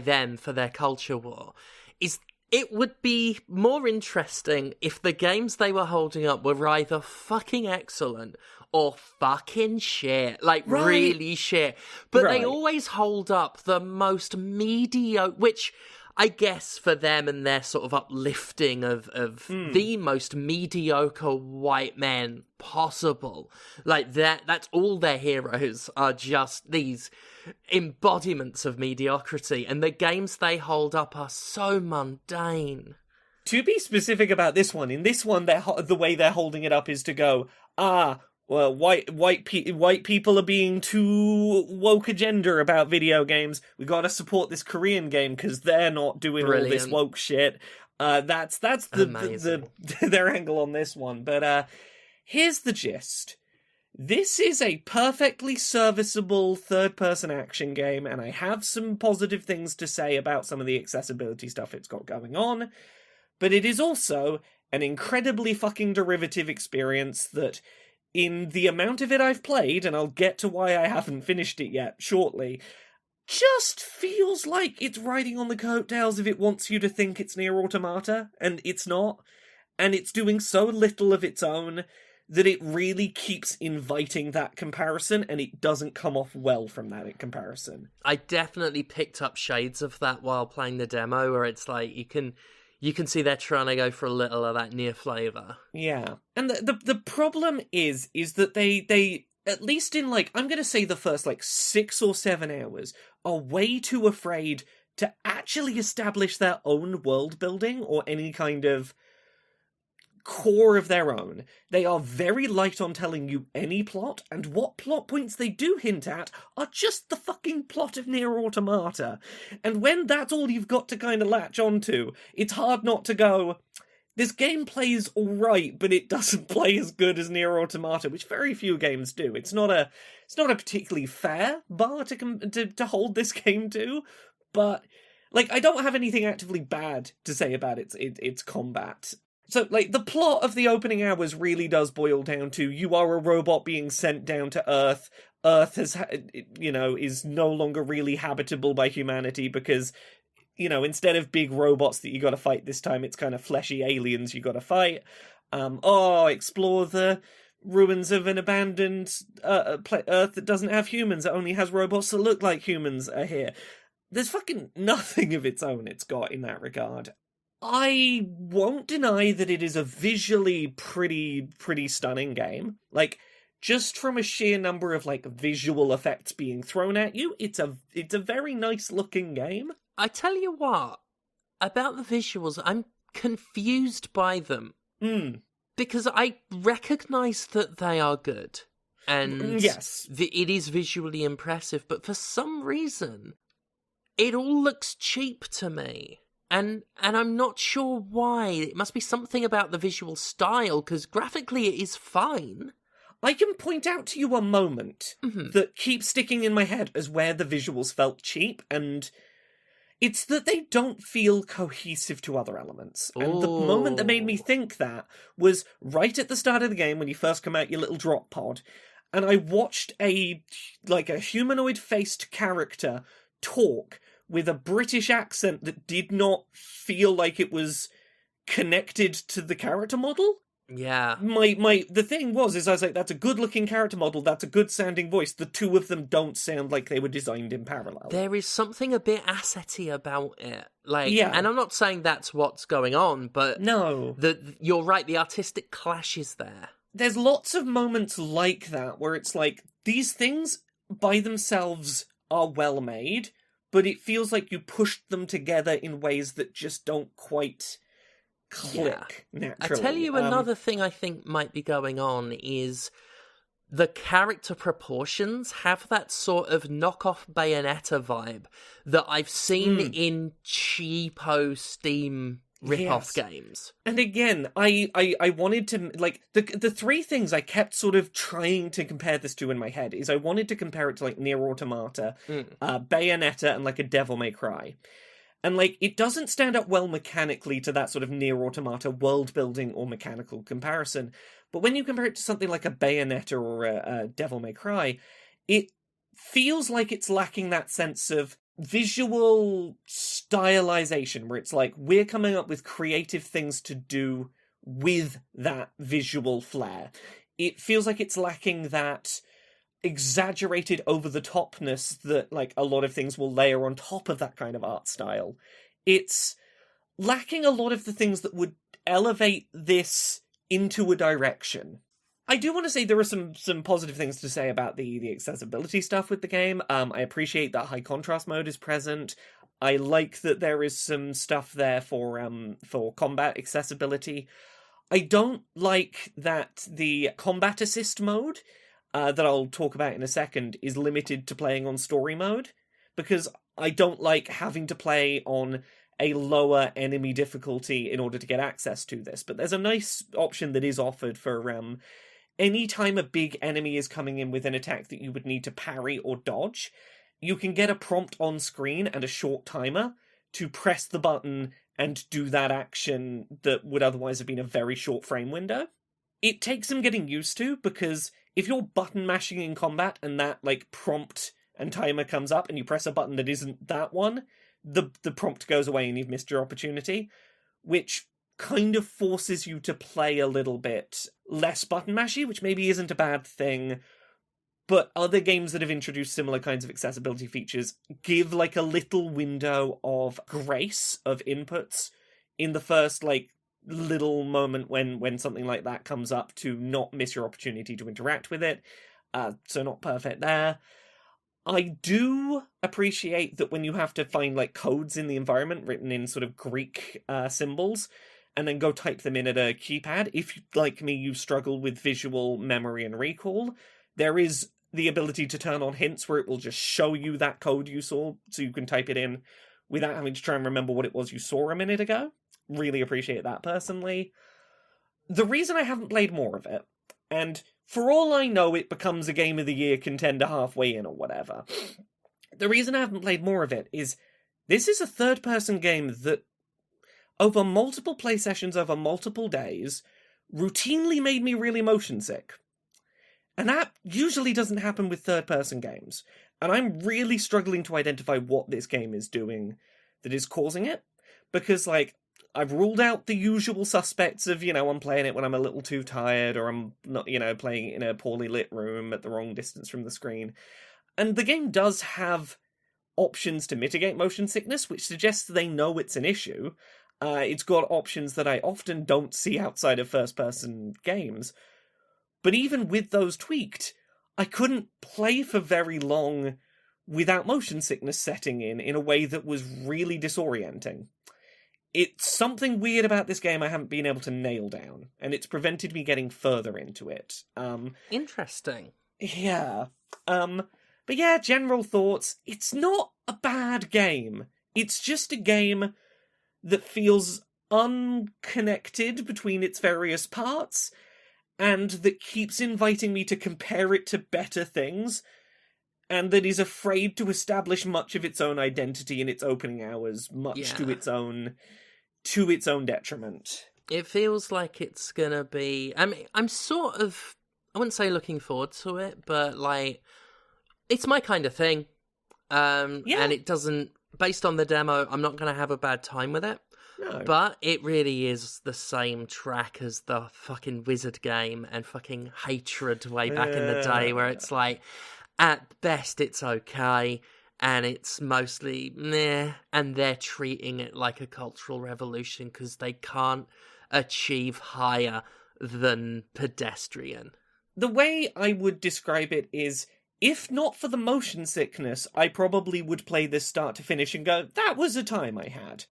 them for their culture war is it would be more interesting if the games they were holding up were either fucking excellent or fucking shit. Really shit. But they always hold up the most mediocre, which I guess for them and their sort of uplifting of the most mediocre white men possible. That's all their heroes are, just these embodiments of mediocrity, and the games they hold up are so mundane. To be specific about this one, in this one, the way they're holding it up is to go, well, white people are being too woke agenda about video games. We got to support this Korean game because they're not doing all this woke shit. That's their angle on this one. But here's the gist. This is a perfectly serviceable third-person action game, and I have some positive things to say about some of the accessibility stuff it's got going on. But it is also an incredibly fucking derivative experience that, in the amount of it I've played, and I'll get to why I haven't finished it yet shortly, just feels like it's riding on the coattails if it wants you to think it's Nier Automata, and it's not. And it's doing so little of its own that it really keeps inviting that comparison, and it doesn't come off well from that comparison. I definitely picked up shades of that while playing the demo, where it's like you can see they're trying to go for a little of that Nier flavour. Yeah. And the problem is that they at least in I'm going to say the first 6 or 7 hours, are way too afraid to actually establish their own world building or any kind of core of their own. They are very light on telling you any plot, and what plot points they do hint at are just the fucking plot of Nier Automata. And when that's all you've got to kind of latch onto, it's hard not to go, this game plays alright, but it doesn't play as good as Nier Automata, which very few games do. It's not a particularly fair bar to hold this game to, but I don't have anything actively bad to say about its combat. So, the plot of the opening hours really does boil down to you are a robot being sent down to Earth. Earth is no longer really habitable by humanity because, instead of big robots that you gotta fight this time, it's kind of fleshy aliens you gotta fight. Explore the ruins of an abandoned Earth that doesn't have humans, it only has robots that look like humans are here. There's fucking nothing of its own it's got in that regard. I won't deny that it is a visually pretty stunning game. Just from a sheer number of visual effects being thrown at you, it's a very nice looking game. I tell you what, about the visuals, I'm confused by them. Because I recognise that they are good. And yes, it is visually impressive, but for some reason, it all looks cheap to me. And I'm not sure why. It must be something about the visual style, because graphically it is fine. I can point out to you a moment that keeps sticking in my head as where the visuals felt cheap, and it's that they don't feel cohesive to other elements. And the moment that made me think that was right at the start of the game when you first come out your little drop pod, and I watched a humanoid-faced character talk with a British accent that did not feel like it was connected to the character model. Yeah. The thing was I was like, that's a good-looking character model, that's a good-sounding voice. The two of them don't sound like they were designed in parallel. There is something a bit asset-y about it. Like, yeah. And I'm not saying that's what's going on, but no, you're right, the artistic clash is there. There's lots of moments like that where it's like, these things by themselves are well made, but it feels like you pushed them together in ways that just don't quite click naturally. I tell you another thing I think might be going on is the character proportions have that sort of knockoff Bayonetta vibe that I've seen in cheapo Steam rip-off games. And again, I wanted to, like, the three things I kept sort of trying to compare this to in my head is I wanted to compare it to, like, Nier Automata, Bayonetta, and, like, a Devil May Cry. And, like, it doesn't stand up well mechanically to that sort of Nier Automata world-building or mechanical comparison. But when you compare it to something like a Bayonetta or a Devil May Cry, it feels like it's lacking that sense of visual stylization, where it's like, we're coming up with creative things to do with that visual flair. It feels like it's lacking that exaggerated over-the-topness that, like, a lot of things will layer on top of that kind of art style. It's lacking a lot of the things that would elevate this into a direction. I do want to say there are some positive things to say about the accessibility stuff with the game. I appreciate that high contrast mode is present. I like that there is some stuff there for combat accessibility. I don't like that the combat assist mode that I'll talk about in a second is limited to playing on story mode, because I don't like having to play on a lower enemy difficulty in order to get access to this. But there's a nice option that is offered for any time a big enemy is coming in with an attack that you would need to parry or dodge, you can get a prompt on screen and a short timer to press the button and do that action that would otherwise have been a very short frame window. It takes some getting used to, because if you're button mashing in combat and that, like, prompt and timer comes up and you press a button that isn't that one, the prompt goes away and you've missed your opportunity, which kind of forces you to play a little bit less button mashy, which maybe isn't a bad thing, but other games that have introduced similar kinds of accessibility features give, like, a little window of grace of inputs in the first, like, little moment when something like that comes up to not miss your opportunity to interact with it. So not perfect there. I do appreciate that when you have to find, like, codes in the environment written in sort of Greek symbols, and then go type them in at a keypad, if, like me, you struggle with visual memory and recall, there is the ability to turn on hints where it will just show you that code you saw, so you can type it in without having to try and remember what it was you saw a minute ago. Really appreciate that, personally. The reason I haven't played more of it, and for all I know it becomes a Game of the Year contender halfway in or whatever, the reason I haven't played more of it is this is a third-person game that, over multiple play sessions over multiple days, routinely made me really motion sick. And that usually doesn't happen with third-person games. And I'm really struggling to identify what this game is doing that is causing it. Because, like, I've ruled out the usual suspects of, I'm playing it when I'm a little too tired, or I'm not, playing it in a poorly lit room at the wrong distance from the screen. And the game does have options to mitigate motion sickness, which suggests they know it's an issue. It's got options that I often don't see outside of first-person games. But even with those tweaked, I couldn't play for very long without motion sickness setting in a way that was really disorienting. It's something weird about this game I haven't been able to nail down, and it's prevented me getting further into it. Interesting. Yeah. But yeah, general thoughts. It's not a bad game. It's just a game that feels unconnected between its various parts, and that keeps inviting me to compare it to better things, and that is afraid to establish much of its own identity in its opening hours, much to its own detriment. It feels like it's gonna be... I mean, I'm sort of... I wouldn't say looking forward to it, but, like, it's my kind of thing. And it doesn't... Based on the demo, I'm not gonna have a bad time with it. No. But it really is the same track as the fucking Wizard game and fucking Hatred way back in the day, where it's like, at best it's okay, and it's mostly meh, and they're treating it like a cultural revolution because they can't achieve higher than pedestrian. The way I would describe it is, if not for the motion sickness, I probably would play this start to finish and go, that was a time I had.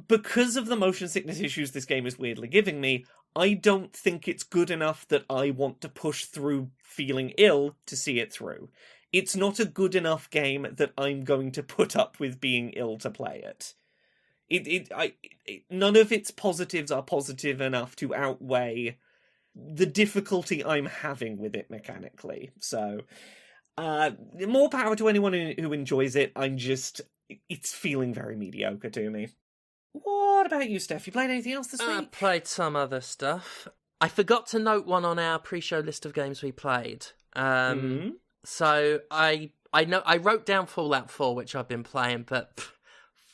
Because of the motion sickness issues this game is weirdly giving me, I don't think it's good enough that I want to push through feeling ill to see it through. It's not a good enough game that I'm going to put up with being ill to play it. None of its positives are positive enough to outweigh the difficulty I'm having with it mechanically. So, more power to anyone who enjoys it. It's feeling very mediocre to me. What about you, Steph? You played anything else this week? I played some other stuff. I forgot to note one on our pre-show list of games we played. So I wrote down Fallout 4, which I've been playing, but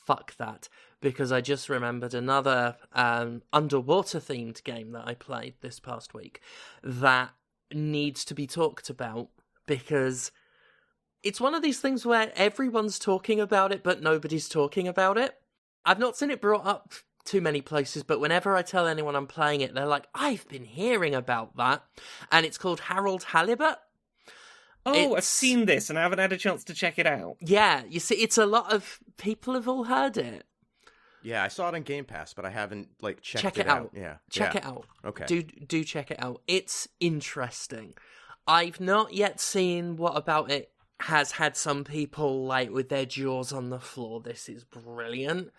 fuck that, because I just remembered another underwater-themed game that I played this past week that needs to be talked about, because it's one of these things where everyone's talking about it, but nobody's talking about it. I've not seen it brought up too many places, but whenever I tell anyone I'm playing it, they're like, I've been hearing about that. And it's called Halibut. I've seen this and I haven't had a chance to check it out. Yeah, you see, it's a lot of people have all heard it. Yeah, I saw it on Game Pass, but I haven't checked it out. Yeah, check it out. Okay, do check it out. It's interesting. I've not yet seen what about it has had some people with their jaws on the floor. This is brilliant,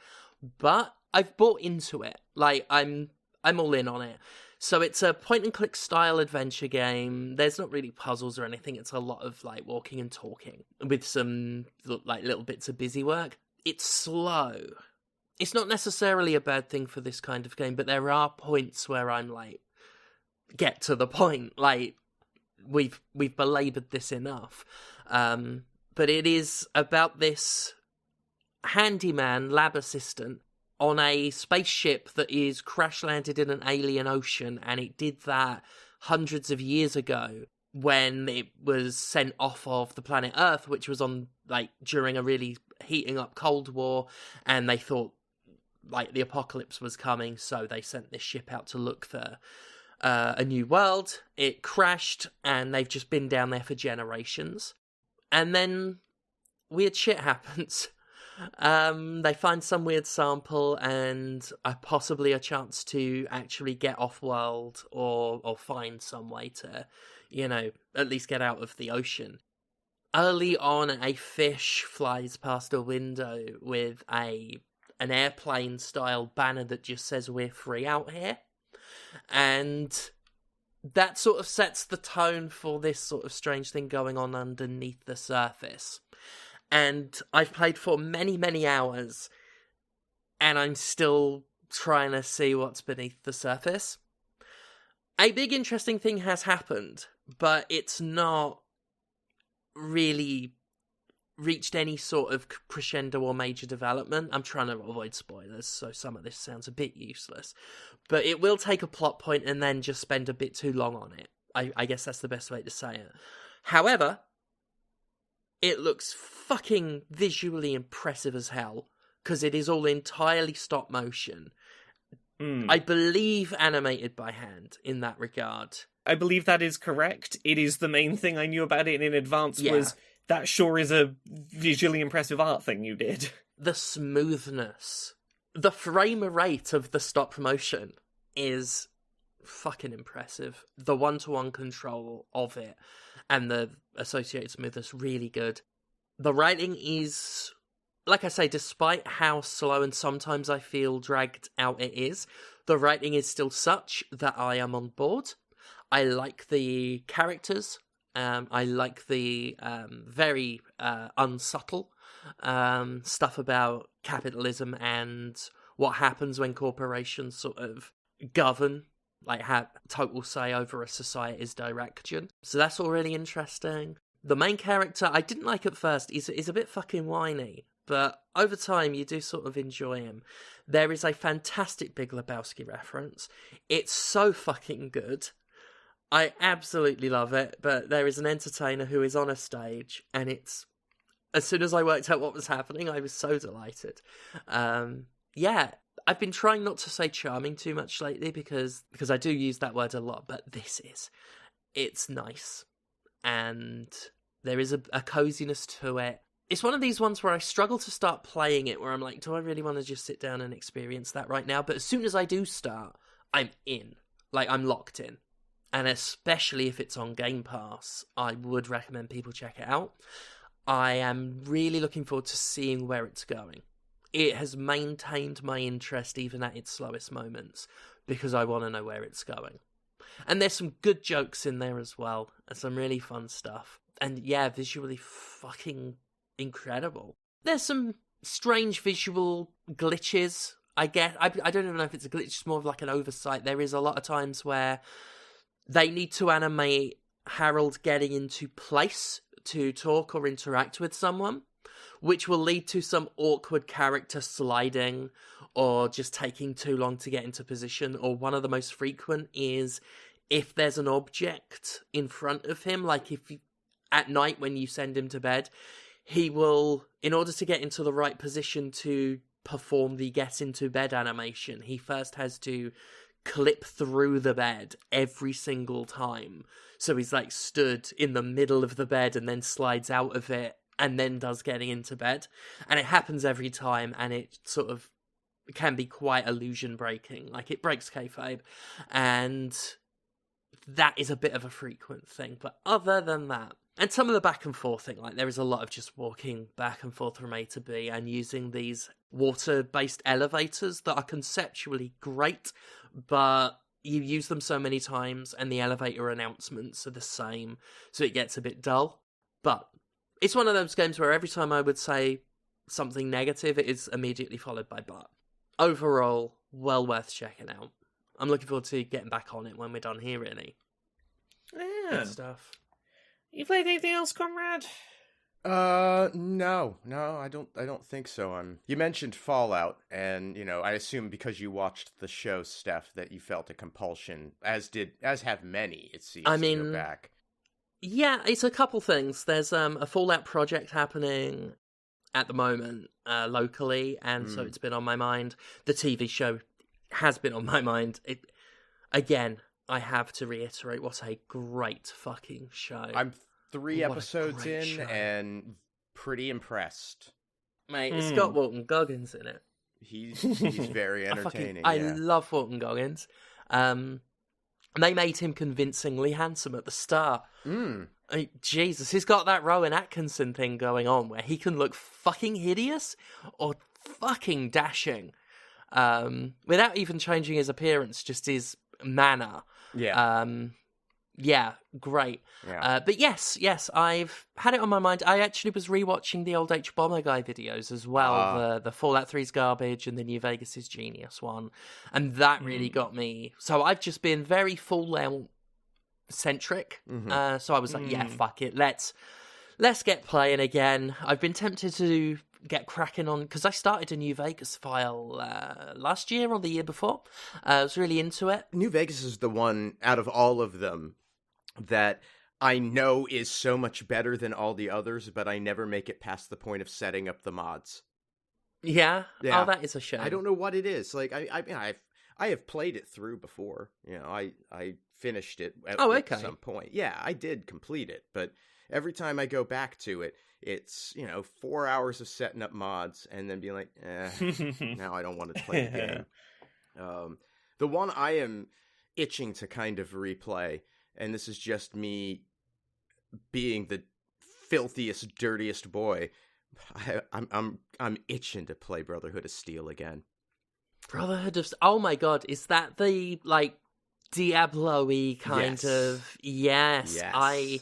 but I've bought into it. I'm all in on it. So it's a point and click style adventure game. There's not really puzzles or anything. It's a lot of walking and talking with some little bits of busy work. It's slow. It's not necessarily a bad thing for this kind of game, but there are points where I'm get to the point. We've belabored this enough. But it is about this handyman lab assistant on a spaceship that is crash-landed in an alien ocean, and it did that hundreds of years ago when it was sent off of the planet Earth, which was on, during a really heating up Cold War, and they thought, the apocalypse was coming, so they sent this ship out to look for a new world. It crashed, and they've just been down there for generations. And then weird shit happens. They find some weird sample and possibly a chance to actually get off-world or find some way to, at least get out of the ocean. Early on, a fish flies past a window with an airplane-style banner that just says, "We're free out here." And that sort of sets the tone for this sort of strange thing going on underneath the surface. And I've played for many, many hours, and I'm still trying to see what's beneath the surface. A big interesting thing has happened, but it's not really reached any sort of crescendo or major development. I'm trying to avoid spoilers, so some of this sounds a bit useless. But it will take a plot point and then just spend a bit too long on it. I guess that's the best way to say it. However, it looks fucking visually impressive as hell, because it is all entirely stop motion. I believe animated by hand in that regard. I believe that is correct. It is the main thing I knew about it in advance was that sure is a visually impressive art thing you did. The smoothness, the frame rate of the stop motion is fucking impressive. The one-to-one control of it. and the associated smoothness really good. The writing is, like I say, despite how slow and sometimes I feel dragged out it is, the writing is still such that I am on board. I like the characters. I like the very unsubtle stuff about capitalism and what happens when corporations sort of govern, like have total say over a society's direction. So that's all really interesting. The main character, I didn't like at first. He's a bit fucking whiny, but over time you do sort of enjoy him. There is a fantastic Big Lebowski reference. It's so fucking good. I absolutely love it, but there is an entertainer who is on a stage, and it's... As soon as I worked out what was happening, I was so delighted. Yeah, I've been trying not to say charming too much lately, because I do use that word a lot, but it's nice. And there is a coziness to it. It's one of these ones where I struggle to start playing it, where I'm like, do I really want to just sit down and experience that right now? But as soon as I do start, I'm in. Like, I'm locked in. And especially if it's on Game Pass, I would recommend people check it out. I am really looking forward to seeing where it's going. It has maintained my interest even at its slowest moments, because I want to know where it's going. And there's some good jokes in there as well, and some really fun stuff. And yeah, visually fucking incredible. There's some strange visual glitches, I guess. I don't even know if it's a glitch, it's more of like an oversight. There is a lot of times where they need to animate Harold getting into place to talk or interact with someone, which will lead to some awkward character sliding or just taking too long to get into position. Or one of the most frequent is if there's an object in front of him, like if you, at night when you send him to bed, he will, in order to get into the right position to perform the get into bed animation, he first has to clip through the bed every single time. So he's like stood in the middle of the bed and then slides out of it and then does getting into bed. And it happens every time, and it sort of can be quite illusion breaking. Like, it breaks kayfabe. And that is a bit of a frequent thing. But other than that, and some of the back and forth thing, like there is a lot of just walking back and forth from A to B and using these water-based elevators that are conceptually great, but you use them so many times and the elevator announcements are the same, so it gets a bit dull. But it's one of those games where every time I would say something negative, it is immediately followed by but. Overall, well worth checking out. I'm looking forward to getting back on it when we're done here, really. Yeah. Good stuff. You played anything else, Conrad? No, I don't think so. You mentioned Fallout, and I assume because you watched the show, Steph, that you felt a compulsion, as have many. It seems. I mean, to go back. Yeah, it's a couple things. There's a Fallout project happening at the moment locally, and so it's been on my mind. The TV show has been on my mind. Again, I have to reiterate, what a great fucking show. I'm 3 What a episodes great in show. and pretty impressed. Mate, it's got Walton Goggins in it. He's very entertaining. I love Walton Goggins. They made him convincingly handsome at the start. Jesus, he's got that Rowan Atkinson thing going on where he can look fucking hideous or fucking dashing. Without even changing his appearance, just his manner. Yeah. Yeah, great. Yeah. But yes, I've had it on my mind. I actually was rewatching the old H Bomber Guy videos as well, the Fallout 3's garbage and the New Vegas' genius one, and that really got me. So I've just been very Fallout centric. So I was like, yeah, fuck it, let's get playing again. I've been tempted to get cracking on, because I started a New Vegas file last year or the year before. I was really into it. New Vegas is the one out of all of them that I know is so much better than all the others, but I never make it past the point of setting up the mods. Yeah? Yeah. Oh, that is a shame. I don't know what it is. Like, I have played it through before. I finished it at some point. Yeah, I did complete it, but every time I go back to it, it's 4 hours of setting up mods and then being like, now I don't want to play the game. The one I am itching to kind of replay, and this is just me being the filthiest, dirtiest boy, I'm itching to play Brotherhood of Steel again. Brotherhood of... Oh my god, is that the, like, Diablo-y kind of... Yes. I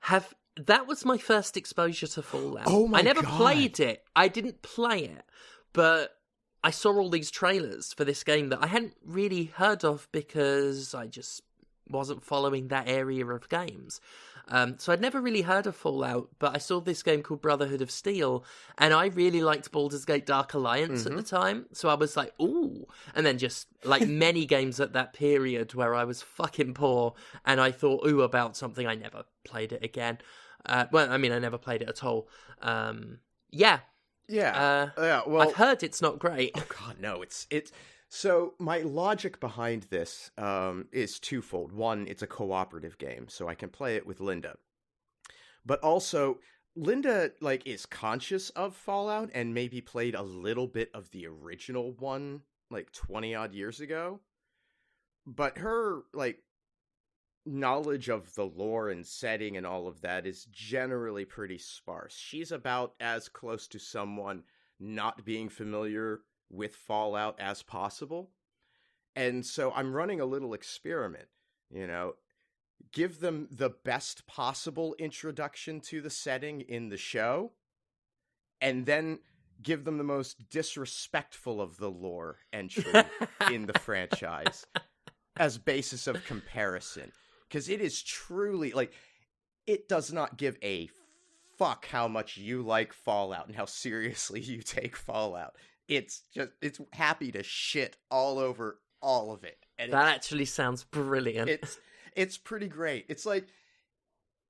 have... That was my first exposure to Fallout. Oh my god. I never played it. I didn't play it, but I saw all these trailers for this game that I hadn't really heard of because I just wasn't following that area of games. So I'd never really heard of Fallout, but I saw this game called Brotherhood of Steel, and I really liked Baldur's Gate Dark Alliance at the time, so I was like, ooh. And then just, like, many games at that period where I was fucking poor, and I thought, ooh, about something. I never played it again. Well, I mean, I never played it at all. Yeah. Well, I've heard it's not great. Oh god, no, it's so my logic behind this is twofold. One, it's a cooperative game, so I can play it with Linda. But also, Linda, like, is conscious of Fallout and maybe played a little bit of the original one, like, 20-odd years ago. But her, like, knowledge of the lore and setting and all of that is generally pretty sparse. She's about as close to someone not being familiar with Fallout as possible. And so I'm running a little experiment, give them the best possible introduction to the setting in the show, and then give them the most disrespectful of the lore entry in the franchise as basis of comparison. Because it is truly, like, it does not give a fuck how much you like Fallout and how seriously you take Fallout. It's happy to shit all over all of it. And that actually sounds brilliant. It's pretty great. It's like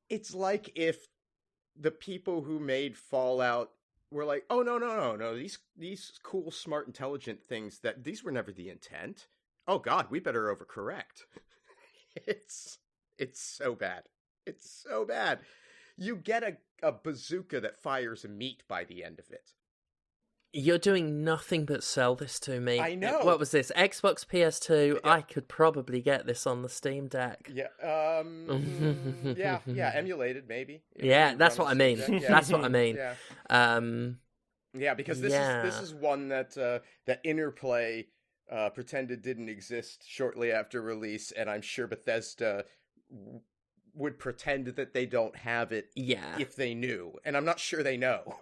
if the people who made Fallout were like, oh, no, these cool, smart, intelligent things, these were never the intent. Oh god, we better overcorrect. It's so bad. It's so bad. You get a bazooka that fires meat by the end of it. You're doing nothing but sell this to me. I know. What was this? Xbox, PS2? Yeah. I could probably get this on the Steam Deck. Yeah. Yeah. Emulated, maybe. Yeah, that's what I mean. Yeah. That's what I mean. Yeah. Yeah, because this is one that Interplay pretended didn't exist shortly after release, and I'm sure Bethesda would pretend that they don't have it if they knew, and I'm not sure they know.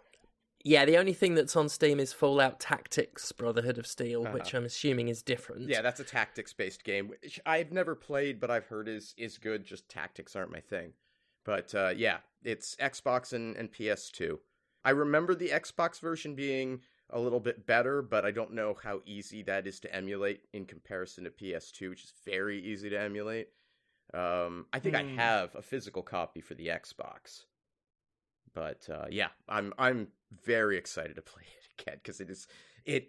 Yeah, the only thing that's on Steam is Fallout Tactics Brotherhood of Steel, which I'm assuming is different. Yeah, that's a tactics-based game, which I've never played, but I've heard is good. Just tactics aren't my thing. But yeah, it's Xbox and PS2. I remember the Xbox version being a little bit better, but I don't know how easy that is to emulate in comparison to PS2, which is very easy to emulate. I think I have a physical copy for the Xbox. But yeah, I'm very excited to play it again because it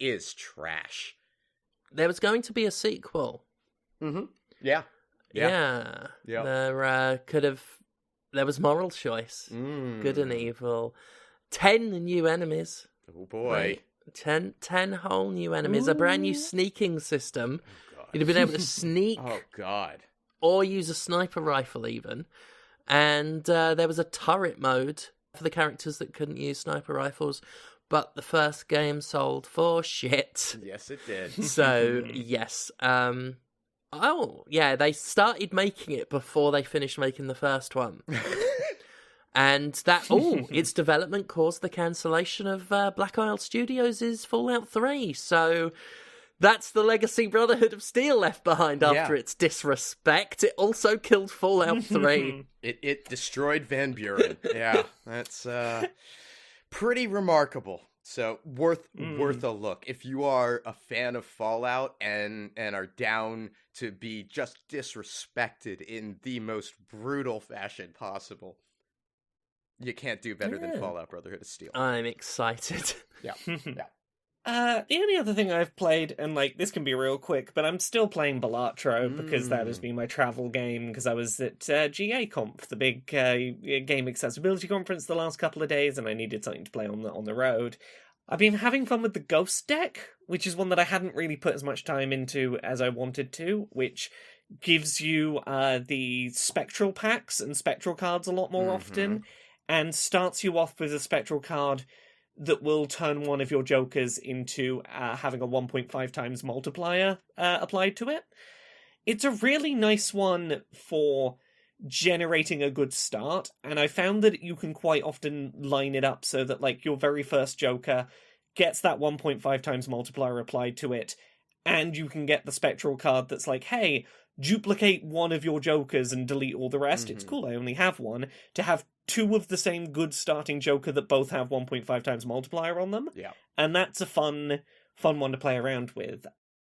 is trash. There was going to be a sequel. Mm-hmm. Yeah. There was moral choice, good and evil, 10 new enemies. Oh boy, right? 10 whole new enemies, a brand new sneaking system. Oh, You'd have been able to sneak. Oh god. Or use a sniper rifle even, and there was a turret mode for the characters that couldn't use sniper rifles, but the first game sold for shit. Yes, it did. So, yes. They started making it before they finished making the first one. And its development caused the cancellation of Black Isle Studios' Fallout 3. So that's the legacy Brotherhood of Steel left behind after its disrespect. It also killed Fallout 3. It destroyed Van Buren. Yeah, that's pretty remarkable. So worth a look. If you are a fan of Fallout and are down to be just disrespected in the most brutal fashion possible, you can't do better than Fallout Brotherhood of Steel. I'm excited. Yeah. The only other thing I've played, and this can be real quick, but I'm still playing Balatro because that has been my travel game, because I was at GA Conf, the big game accessibility conference the last couple of days, and I needed something to play on the road. I've been having fun with the Ghost deck, which is one that I hadn't really put as much time into as I wanted to, which gives you the spectral packs and spectral cards a lot more often, and starts you off with a spectral card that will turn one of your jokers into having a 1.5 times multiplier applied to it. It's a really nice one for generating a good start, and I found that you can quite often line it up so that, like, your very first joker gets that 1.5 times multiplier applied to it, and you can get the spectral card that's like, hey, duplicate one of your jokers and delete all the rest. It's cool, I only have one. To have two of the same good starting joker that both have 1.5 times multiplier on them. Yeah. And that's a fun one to play around with.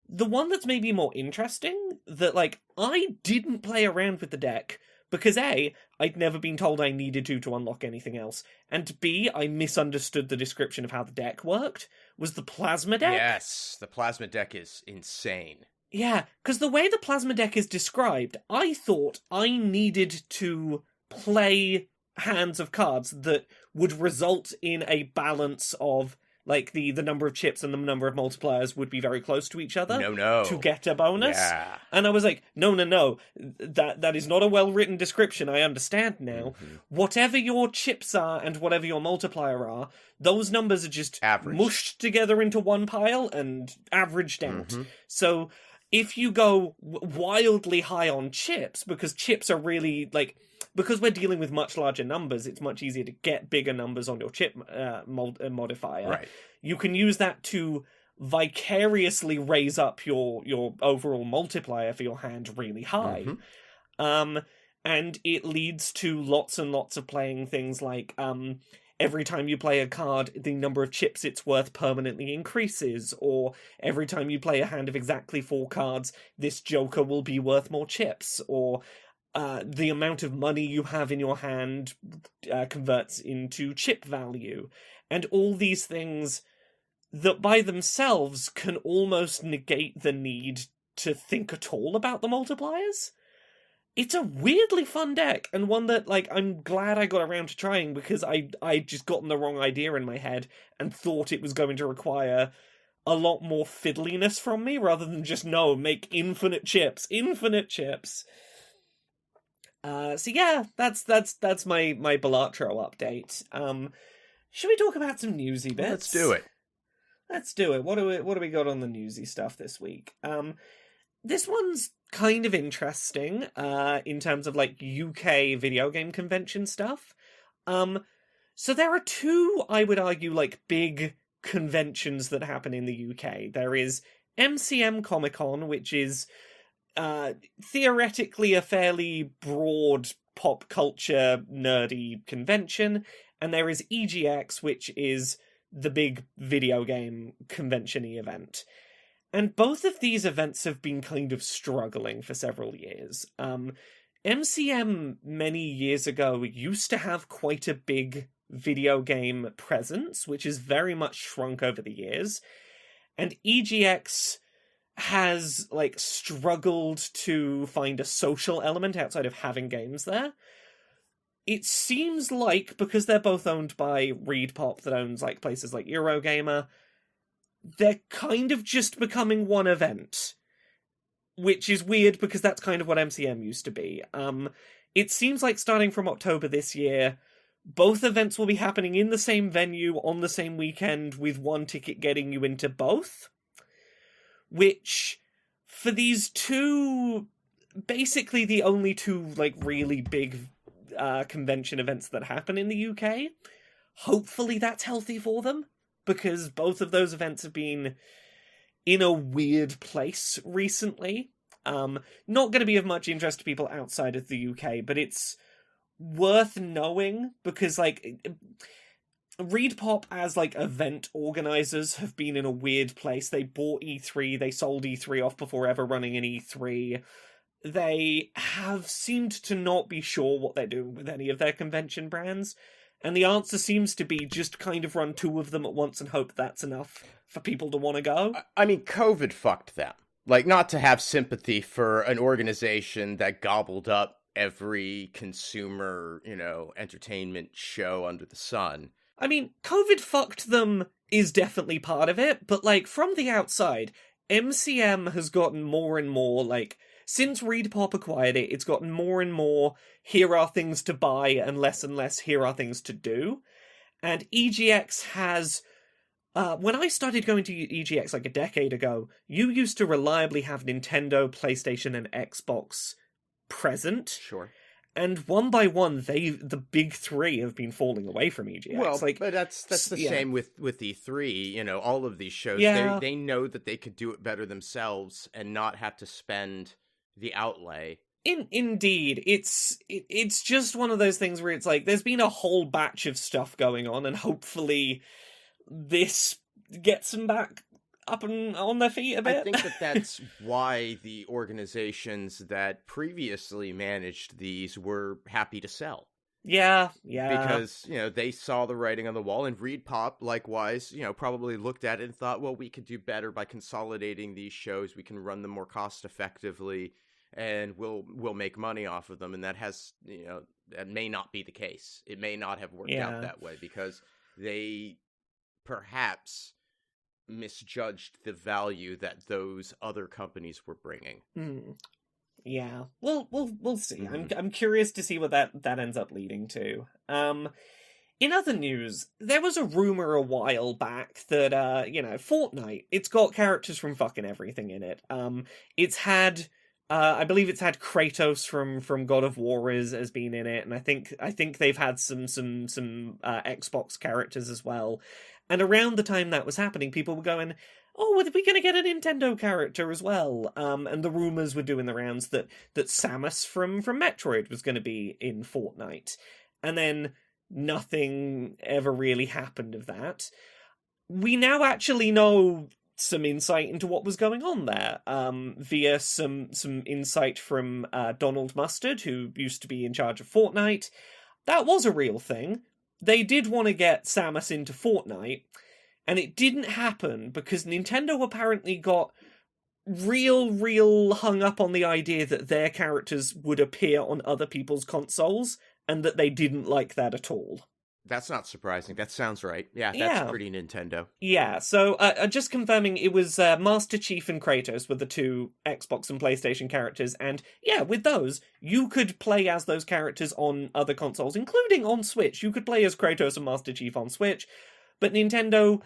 The one that's maybe more interesting, that, like, I didn't play around with the deck because A, I'd never been told I needed to unlock anything else, and B, I misunderstood the description of how the deck worked, was the plasma deck. Yes, the plasma deck is insane. Yeah, because the way the plasma deck is described, I thought I needed to play hands of cards that would result in a balance of, like, the number of chips and the number of multipliers would be very close to each other. No. To get a bonus. Yeah. And I was like, no. That is not a well-written description, I understand now. Whatever your chips are and whatever your multiplier are, those numbers are just mushed together into one pile and averaged out. So if you go wildly high on chips, because chips are really, like, because we're dealing with much larger numbers, it's much easier to get bigger numbers on your chip modifier. Right. You can use that to vicariously raise up your overall multiplier for your hand really high. And it leads to lots and lots of playing things like every time you play a card, the number of chips it's worth permanently increases, or every time you play a hand of exactly 4 cards, this joker will be worth more chips, or the amount of money you have in your hand converts into chip value. And all these things that by themselves can almost negate the need to think at all about the multipliers. It's a weirdly fun deck, and one that, like, I'm glad I got around to trying, because I just gotten the wrong idea in my head and thought it was going to require a lot more fiddliness from me, rather than just, no, make infinite chips. So yeah, that's my Balatro update. Should we talk about some newsy bits? Let's do it. What do we got on the newsy stuff this week? This one's kind of interesting, in terms of, like, UK video game convention stuff. So there are two, I would argue, like, big conventions that happen in the UK. There is MCM Comic-Con, which is theoretically a fairly broad pop culture nerdy convention, and there is EGX, which is the big video game convention-y event. And both of these events have been kind of struggling for several years. MCM many years ago used to have quite a big video game presence, which has very much shrunk over the years. And EGX has, like, struggled to find a social element outside of having games there. It seems like, because they're both owned by ReedPop, that owns, like, places like Eurogamer, they're kind of just becoming one event, which is weird because that's kind of what MCM used to be. It seems like starting from October this year, both events will be happening in the same venue on the same weekend, with one ticket getting you into both. Which, for these two, basically the only two, like, really big convention events that happen in the UK, hopefully that's healthy for them, because both of those events have been in a weird place recently. Not going to be of much interest to people outside of the UK, but it's worth knowing, because, like, ReedPop as, like, event organizers have been in a weird place. They bought E3, they sold E3 off before ever running an E3. They have seemed to not be sure what they're doing with any of their convention brands, and the answer seems to be just kind of run two of them at once and hope that's enough for people to want to go. I mean, COVID fucked them. Like, not to have sympathy for an organization that gobbled up every consumer, entertainment show under the sun. I mean, COVID fucked them is definitely part of it, but, like, from the outside, MCM has gotten more and more, like, since ReedPop acquired it, it's gotten more and more, here are things to buy, and less, here are things to do. And EGX has... when I started going to EGX like a decade ago, you used to reliably have Nintendo, PlayStation, and Xbox present. Sure. And one by one, the big three have been falling away from EGX. Well, but that's the same with E3. You know, all of these shows, they know that they could do it better themselves and not have to spend the outlay. Indeed, it's just one of those things where it's like there's been a whole batch of stuff going on, and hopefully this gets them back up and on their feet a bit. I think that's why the organizations that previously managed these were happy to sell. Yeah. Because, you know, they saw the writing on the wall, and ReedPop, likewise, you know, probably looked at it and thought, well, we could do better by consolidating these shows. We can run them more cost effectively, and we'll make money off of them. And that has, you know, that may not be the case. It may not have worked out that way because they perhaps misjudged the value that those other companies were bringing. Yeah, we'll see. I'm curious to see what that ends up leading to. In other news, there was a rumor a while back that Fortnite, it's got characters from fucking everything in it. It's had I believe it's had Kratos from God of War has been in it, and I think they've had some Xbox characters as well. And around the time that was happening, people were going, "Oh, are we going to get a Nintendo character as well?" And the rumors were doing the rounds that Samus from Metroid was going to be in Fortnite, and then nothing ever really happened of that. We now actually know some insight into what was going on there, via some insight from Donald Mustard, who used to be in charge of Fortnite. That was a real thing. They did want to get Samus into Fortnite, and it didn't happen because Nintendo apparently got real hung up on the idea that their characters would appear on other people's consoles, and that they didn't like that at all. That's not surprising. That sounds right. Yeah, that's pretty Nintendo. Yeah, so just confirming, it was Master Chief and Kratos were the two Xbox and PlayStation characters, and yeah, with those, you could play as those characters on other consoles, including on Switch. You could play as Kratos and Master Chief on Switch, but Nintendo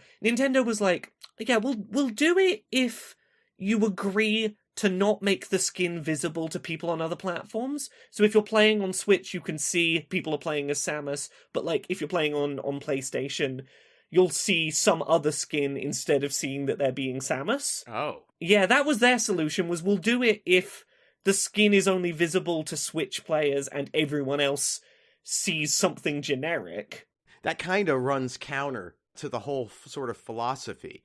was like, yeah, we'll do it if you agree to not make the skin visible to people on other platforms. So if you're playing on Switch, you can see people are playing as Samus, but like if you're playing on PlayStation, you'll see some other skin instead of seeing that they're being Samus. Oh. Yeah, that was their solution, was we'll do it if the skin is only visible to Switch players and everyone else sees something generic. That kind of runs counter to the whole sort of philosophy.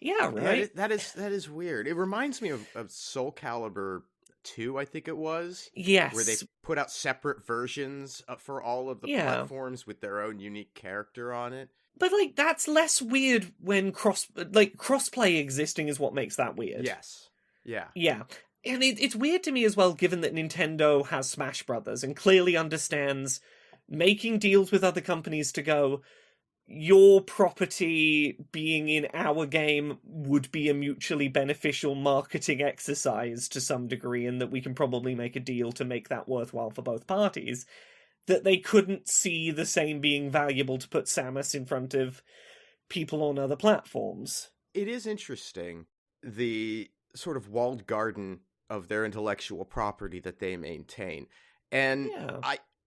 Yeah, right. That is weird. It reminds me of Soul Calibur 2, I think it was. Yes. Where they put out separate versions for all of the platforms with their own unique character on it. But like that's less weird when crossplay existing is what makes that weird. Yes. Yeah. Yeah. And it's weird to me as well, given that Nintendo has Smash Brothers and clearly understands making deals with other companies to go, your property being in our game would be a mutually beneficial marketing exercise to some degree, and that we can probably make a deal to make that worthwhile for both parties. That they couldn't see the same being valuable to put Samus in front of people on other platforms. It is interesting, the sort of walled garden of their intellectual property that they maintain. And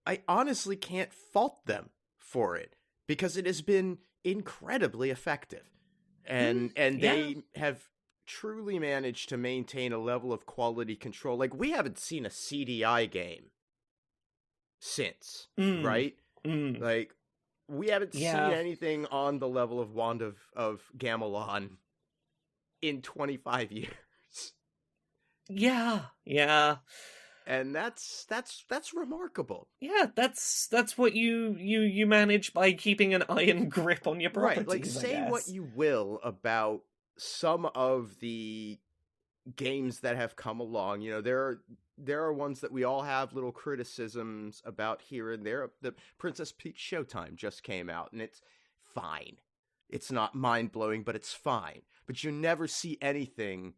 I honestly can't fault them for it, because it has been incredibly effective. And they have truly managed to maintain a level of quality control. Like, we haven't seen a CDI game since, right? Like, we haven't seen anything on the level of Wand of Gamelon in 25 years. Yeah. And that's remarkable. Yeah, that's what you manage by keeping an iron grip on your properties. Right, like, say what you will about some of the games that have come along. You know, there are ones that we all have little criticisms about here and there. The Princess Peach Showtime just came out, and it's fine. It's not mind-blowing, but it's fine. But you never see anything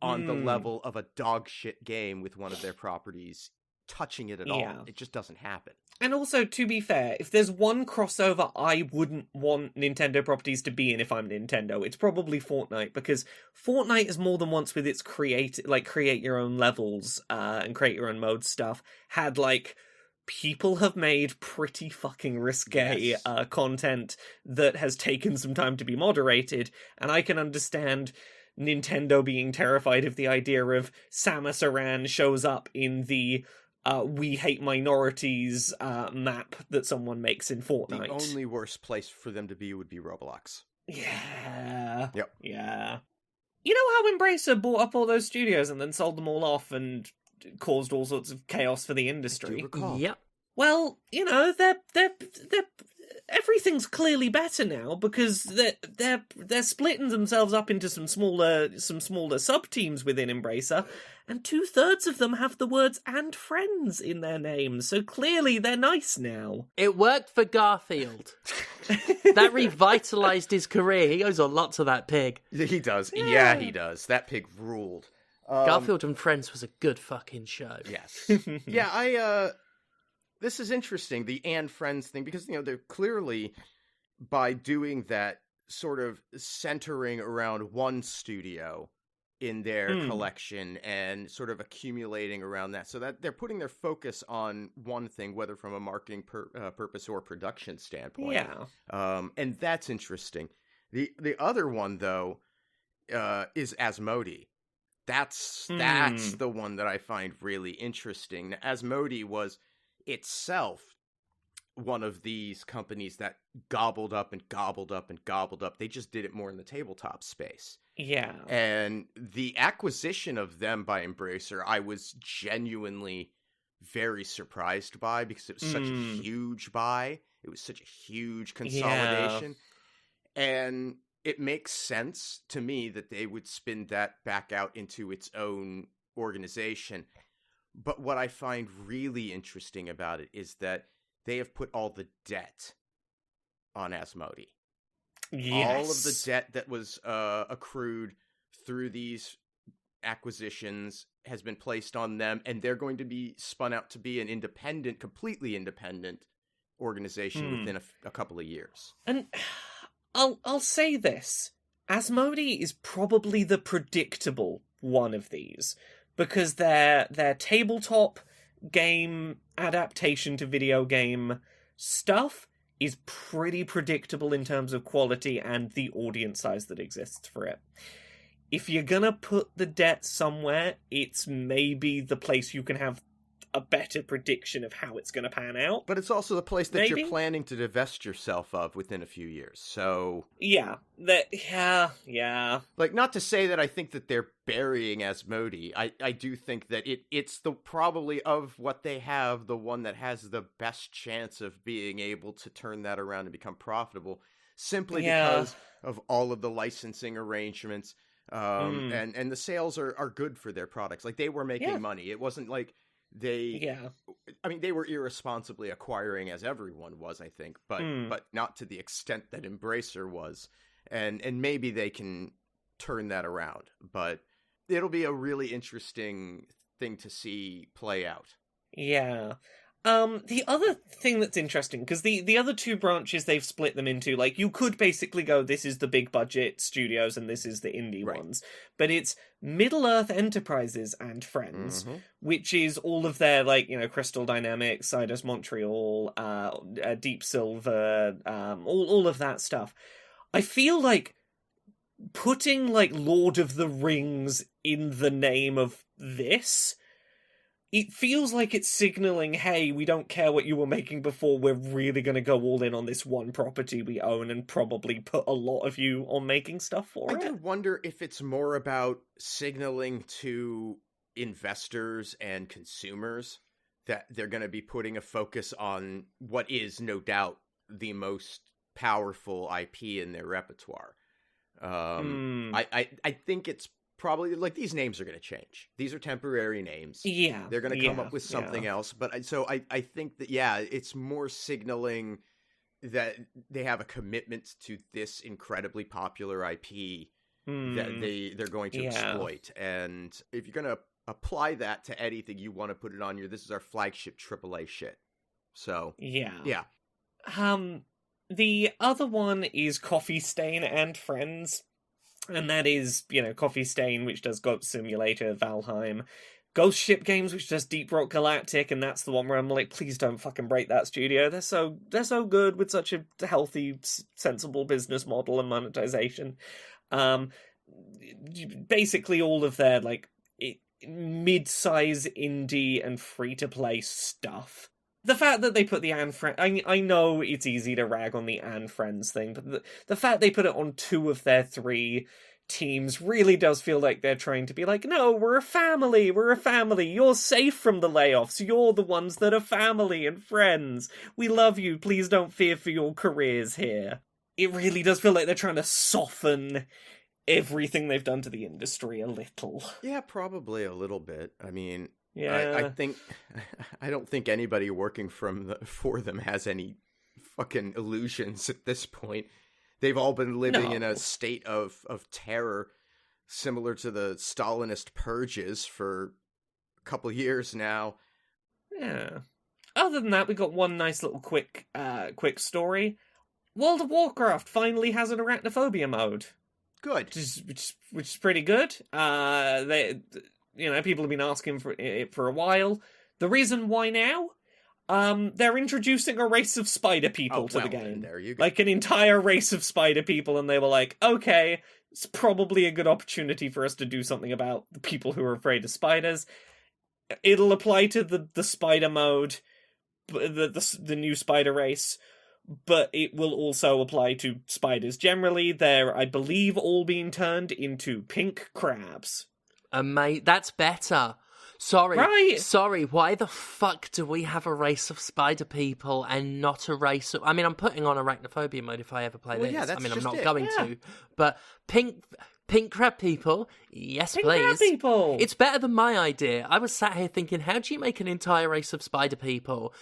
on the level of a dog shit game with one of their properties touching it at all. It just doesn't happen. And also, to be fair, if there's one crossover I wouldn't want Nintendo properties to be in if I'm Nintendo, it's probably Fortnite, because Fortnite has more than once with its create your own levels and create your own mode stuff had people have made pretty fucking risque content that has taken some time to be moderated, and I can understand Nintendo being terrified of the idea of Samus Aran shows up in the We Hate Minorities map that someone makes in Fortnite. The only worst place for them to be would be Roblox. Yeah. Yep. Yeah. You know how Embracer bought up all those studios and then sold them all off and caused all sorts of chaos for the industry? Yep. Well, they're everything's clearly better now because they're splitting themselves up into some smaller sub teams within Embracer, and 2/3 of them have the words "and friends" in their names. So clearly they're nice now. It worked for Garfield. That revitalized his career. He owes a lot to that pig. He does. Yeah, he does. That pig ruled. Garfield and Friends was a good fucking show. Yes. Yeah, this is interesting, the and friends thing, because, they're clearly, by doing that, sort of centering around one studio in their collection and sort of accumulating around that, so that they're putting their focus on one thing, whether from a marketing purpose or production standpoint. Yeah. And that's interesting. The other one, though, is Asmodee. That's the one that I find really interesting. Now, Asmodee was itself one of these companies that gobbled up and gobbled up and gobbled up. They just did it more in the tabletop space. Yeah. And the acquisition of them by Embracer, I was genuinely very surprised by, because it was such a huge buy. It was such a huge consolidation. Yeah. And it makes sense to me that they would spin that back out into its own organization. But what I find really interesting about it is that they have put all the debt on Asmodee. Yes. All of the debt that was accrued through these acquisitions has been placed on them, and they're going to be spun out to be an completely independent organization within a couple of years. And I'll say this. Asmodee is probably the predictable one of these, because their tabletop game adaptation to video game stuff is pretty predictable in terms of quality and the audience size that exists for it. If you're gonna put the debt somewhere, it's maybe the place you can have a better prediction of how it's gonna pan out. But it's also the place that you're planning to divest yourself of within a few years, so... Yeah. Like, not to say that I think that they're burying Asmodee. I do think that it's the probably of what they have, the one that has the best chance of being able to turn that around and become profitable, simply because of all of the licensing arrangements, and the sales are good for their products. Like, they were making money. It wasn't like they were irresponsibly acquiring, as everyone was, I think, but not to the extent that Embracer was, and maybe they can turn that around, but it'll be a really interesting thing to see play out. Yeah. The other thing that's interesting, because the other two branches, they've split them into, like, you could basically go, this is the big budget studios and this is the indie ones, but it's Middle-earth Enterprises and Friends, which is all of their, like, Crystal Dynamics, Eidos Montreal, Deep Silver, all of that stuff. I feel like putting, like, Lord of the Rings in the name of this, it feels like it's signaling, hey, we don't care what you were making before, we're really going to go all in on this one property we own and probably put a lot of you on making stuff for it. I do wonder if it's more about signaling to investors and consumers that they're going to be putting a focus on what is, no doubt, the most powerful IP in their repertoire. I think it's probably, like, these names are going to change. These are temporary names. Yeah. They're going to come up with something else. But I think that, it's more signaling that they have a commitment to this incredibly popular IP that they're going to exploit. And if you're going to apply that to anything, you want to put it on this is our flagship AAA shit. So, yeah. The other one is Coffee Stain and Friends. And that is, Coffee Stain, which does Goat Simulator, Valheim. Ghost Ship Games, which does Deep Rock Galactic, and that's the one where I'm like, please don't fucking break that studio. They're so good with such a healthy, sensible business model and monetization. Basically all of their, mid-size indie and free-to-play stuff. The fact that they put the Anne Friends... I know it's easy to rag on the Anne Friends thing, but the fact they put it on 2 of their 3 teams really does feel like they're trying to be like, no, we're a family, you're safe from the layoffs, you're the ones that are family and friends, we love you, please don't fear for your careers here. It really does feel like they're trying to soften everything they've done to the industry a little. Yeah, probably a little bit. I mean... Yeah. I don't think anybody working for them has any fucking illusions at this point. They've all been living in a state of terror similar to the Stalinist purges for a couple years now. Yeah. Other than that, we got one nice little quick story. World of Warcraft finally has an arachnophobia mode. Good. Which is pretty good. People have been asking for it for a while. The reason why now? They're introducing a race of spider people to the game. There you go. Like an entire race of spider people, and they were like, okay, it's probably a good opportunity for us to do something about the people who are afraid of spiders. It'll apply to the spider mode, the new spider race, but it will also apply to spiders generally. They're, I believe, all being turned into pink crabs. That's better. Sorry. Right. Sorry, why the fuck do we have a race of spider people and not a race of... I mean, I'm putting on arachnophobia mode if I ever play this. Yeah, that's I'm just not it. going to. But pink crab people, yes, Pink please. crab people! It's better than my idea. I was sat here thinking, how do you make an entire race of spider people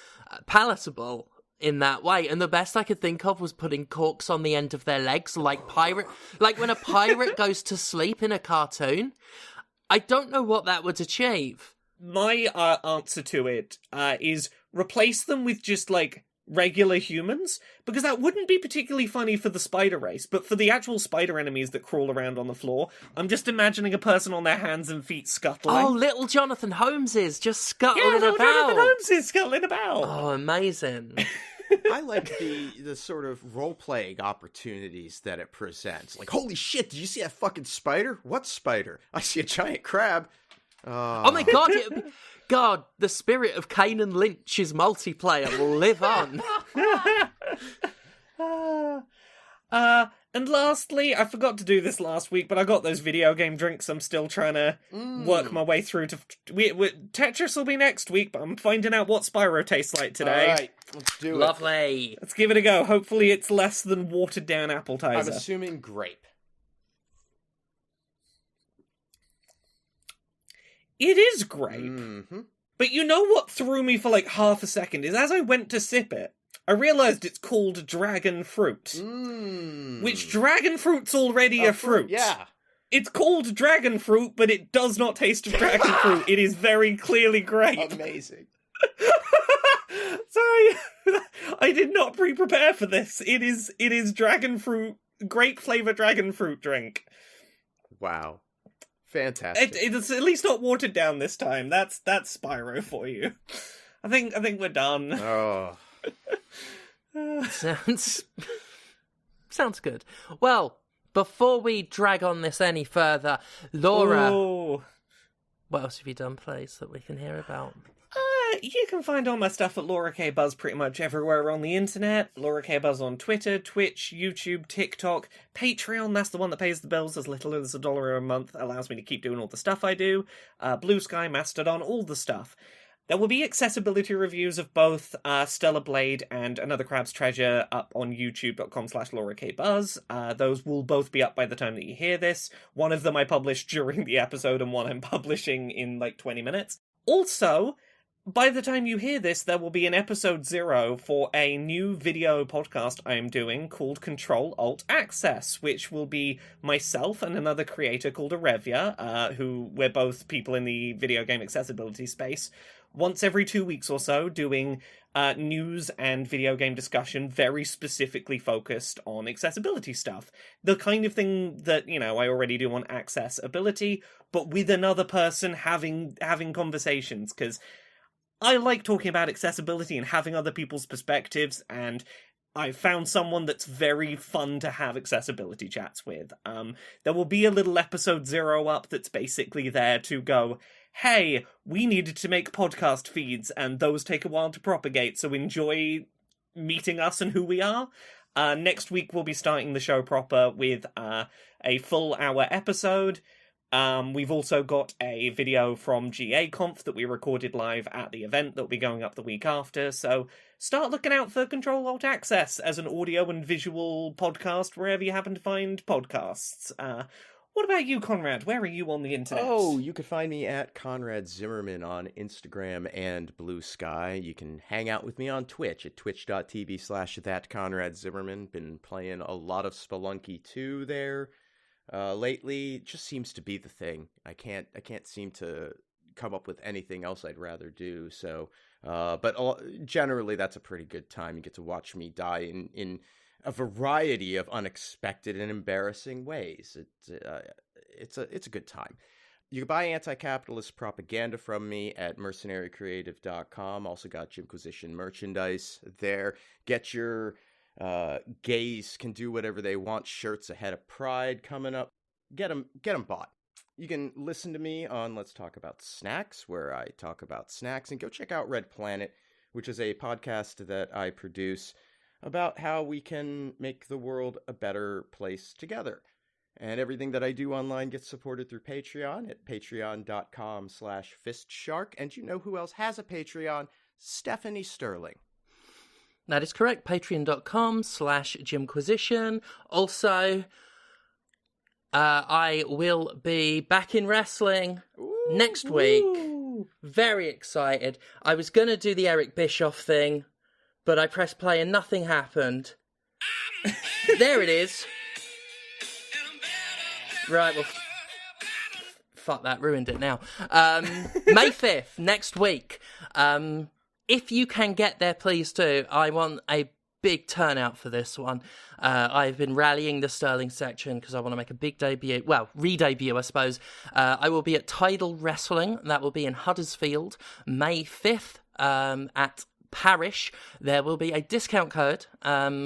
palatable in that way? And the best I could think of was putting corks on the end of their legs, like when a pirate goes to sleep in a cartoon. I don't know what that would achieve. My answer to it is replace them with just, regular humans, because that wouldn't be particularly funny for the spider race, but for the actual spider enemies that crawl around on the floor, I'm just imagining a person on their hands and feet scuttling. Oh, little Jonathan Holmes is just scuttling little about. Jonathan Holmes is scuttling about. Oh, amazing. I like the sort of role-playing opportunities that it presents. Like, holy shit, did you see that fucking spider? What spider? I see a giant crab. Oh my god, God, the spirit of Kane and Lynch's multiplayer will live on. And lastly, I forgot to do this last week, but I got those video game drinks I'm still trying to work my way through. Tetris will be next week, but I'm finding out what Spyro tastes like today. All right, let's do it. Lovely. Let's give it a go. Hopefully it's less than watered-down appetizer. I'm assuming grape. It is grape. Mm-hmm. But you know what threw me for half a second is as I went to sip it, I realised it's called dragon fruit. Which dragon fruit's already a fruit. Yeah. It's called dragon fruit, but it does not taste of dragon fruit. It is very clearly grape. Amazing. Sorry, I did not pre-prepare for this. It is dragon fruit, grape flavor dragon fruit drink. Wow. Fantastic. It's at least not watered down this time. That's Spyro for you. I think we're done. Oh. Sounds good. Well, before we drag on this any further, Laura, Ooh. What else have you done, please, that we can hear about? You can find all my stuff at Laura K. Buzz pretty much everywhere on the internet. Laura K. Buzz on Twitter, Twitch, YouTube, TikTok, Patreon, that's the one that pays the bills as little as $1 a month, allows me to keep doing all the stuff I do. Blue Sky, Mastodon, all the stuff. There will be accessibility reviews of both Stellar Blade and Another Crab's Treasure up on youtube.com/LauraKBuzz. Those will both be up by the time that you hear this. One of them I published during the episode and one I'm publishing in 20 minutes. Also, by the time you hear this, there will be an episode 0 for a new video podcast I am doing called Control-Alt-Access, which will be myself and another creator called Arevia, who we're both people in the video game accessibility space, once every 2 weeks or so, doing news and video game discussion very specifically focused on accessibility stuff. The kind of thing that, I already do on accessibility, but with another person having conversations, because I like talking about accessibility and having other people's perspectives, and I found someone that's very fun to have accessibility chats with. There will be a little episode 0 up that's basically there to go, hey, we needed to make podcast feeds, and those take a while to propagate, so enjoy meeting us and who we are. Next week we'll be starting the show proper with a full hour episode. We've also got a video from GA Conf that we recorded live at the event that will be going up the week after, so start looking out for Control-Alt-Access as an audio and visual podcast wherever you happen to find podcasts. What about you, Conrad? Where are you on the internet? Oh, you can find me at Conrad Zimmerman on Instagram and Blue Sky. You can hang out with me on Twitch at twitch.tv/thatconradzimmerman. Been playing a lot of Spelunky 2 there. Lately, it just seems to be the thing. I can't seem to come up with anything else I'd rather do. So, but generally, that's a pretty good time. You get to watch me die in a variety of unexpected and embarrassing ways. It's a good time. You can buy anti-capitalist propaganda from me at mercenarycreative.com. Also got Jimquisition merchandise there. Get your gays can do whatever they want shirts ahead of Pride coming up. Get them bought. You can listen to me on Let's Talk About Snacks, where I talk about snacks, and go check out Red Planet, which is a podcast that I produce about how we can make the world a better place together. And everything that I do online gets supported through Patreon at patreon.com/fistshark. And you know who else has a Patreon? Stephanie Sterling. That is correct. Patreon.com/Jimquisition. Also, I will be back in wrestling next week. Very excited. I was going to do the Eric Bischoff thing, but I pressed play and nothing happened. There it is. Right, well, fuck that, ruined it now. May 5th, next week. If you can get there, please do. I want a big turnout for this one. I've been rallying the Sterling section because I want to make a big debut. Well, re-debut, I suppose. I will be at Tidal Wrestling. That will be in Huddersfield, May 5th, at Parish. There will be a discount code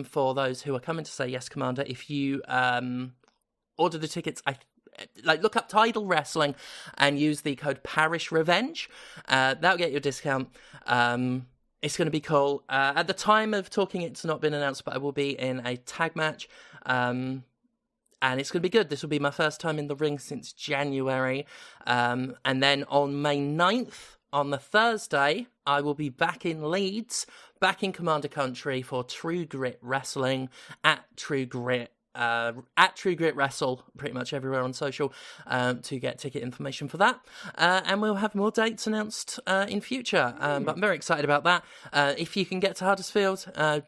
for those who are coming to say yes, Commander. If you order the tickets, look up Tidal Wrestling and use the code Parish Revenge. That'll get you a discount. It's going to be cool. At the time of talking, it's not been announced, but I will be in a tag match. And it's going to be good. This will be my first time in the ring since January. And then on May 9th, on the Thursday, I will be back in Leeds, back in Commander Country for True Grit Wrestling at True Grit Wrestle, pretty much everywhere on social, to get ticket information for that. And we'll have more dates announced in future. But I'm very excited about that. If you can get to Huddersfield,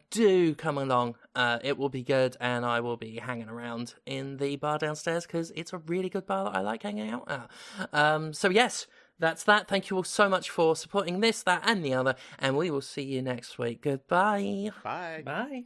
do come along. It will be good, and I will be hanging around in the bar downstairs because it's a really good bar that I like hanging out at. So yes, that's that. Thank you all so much for supporting this, that, and the other, and we will see you next week. Goodbye. Bye. Bye.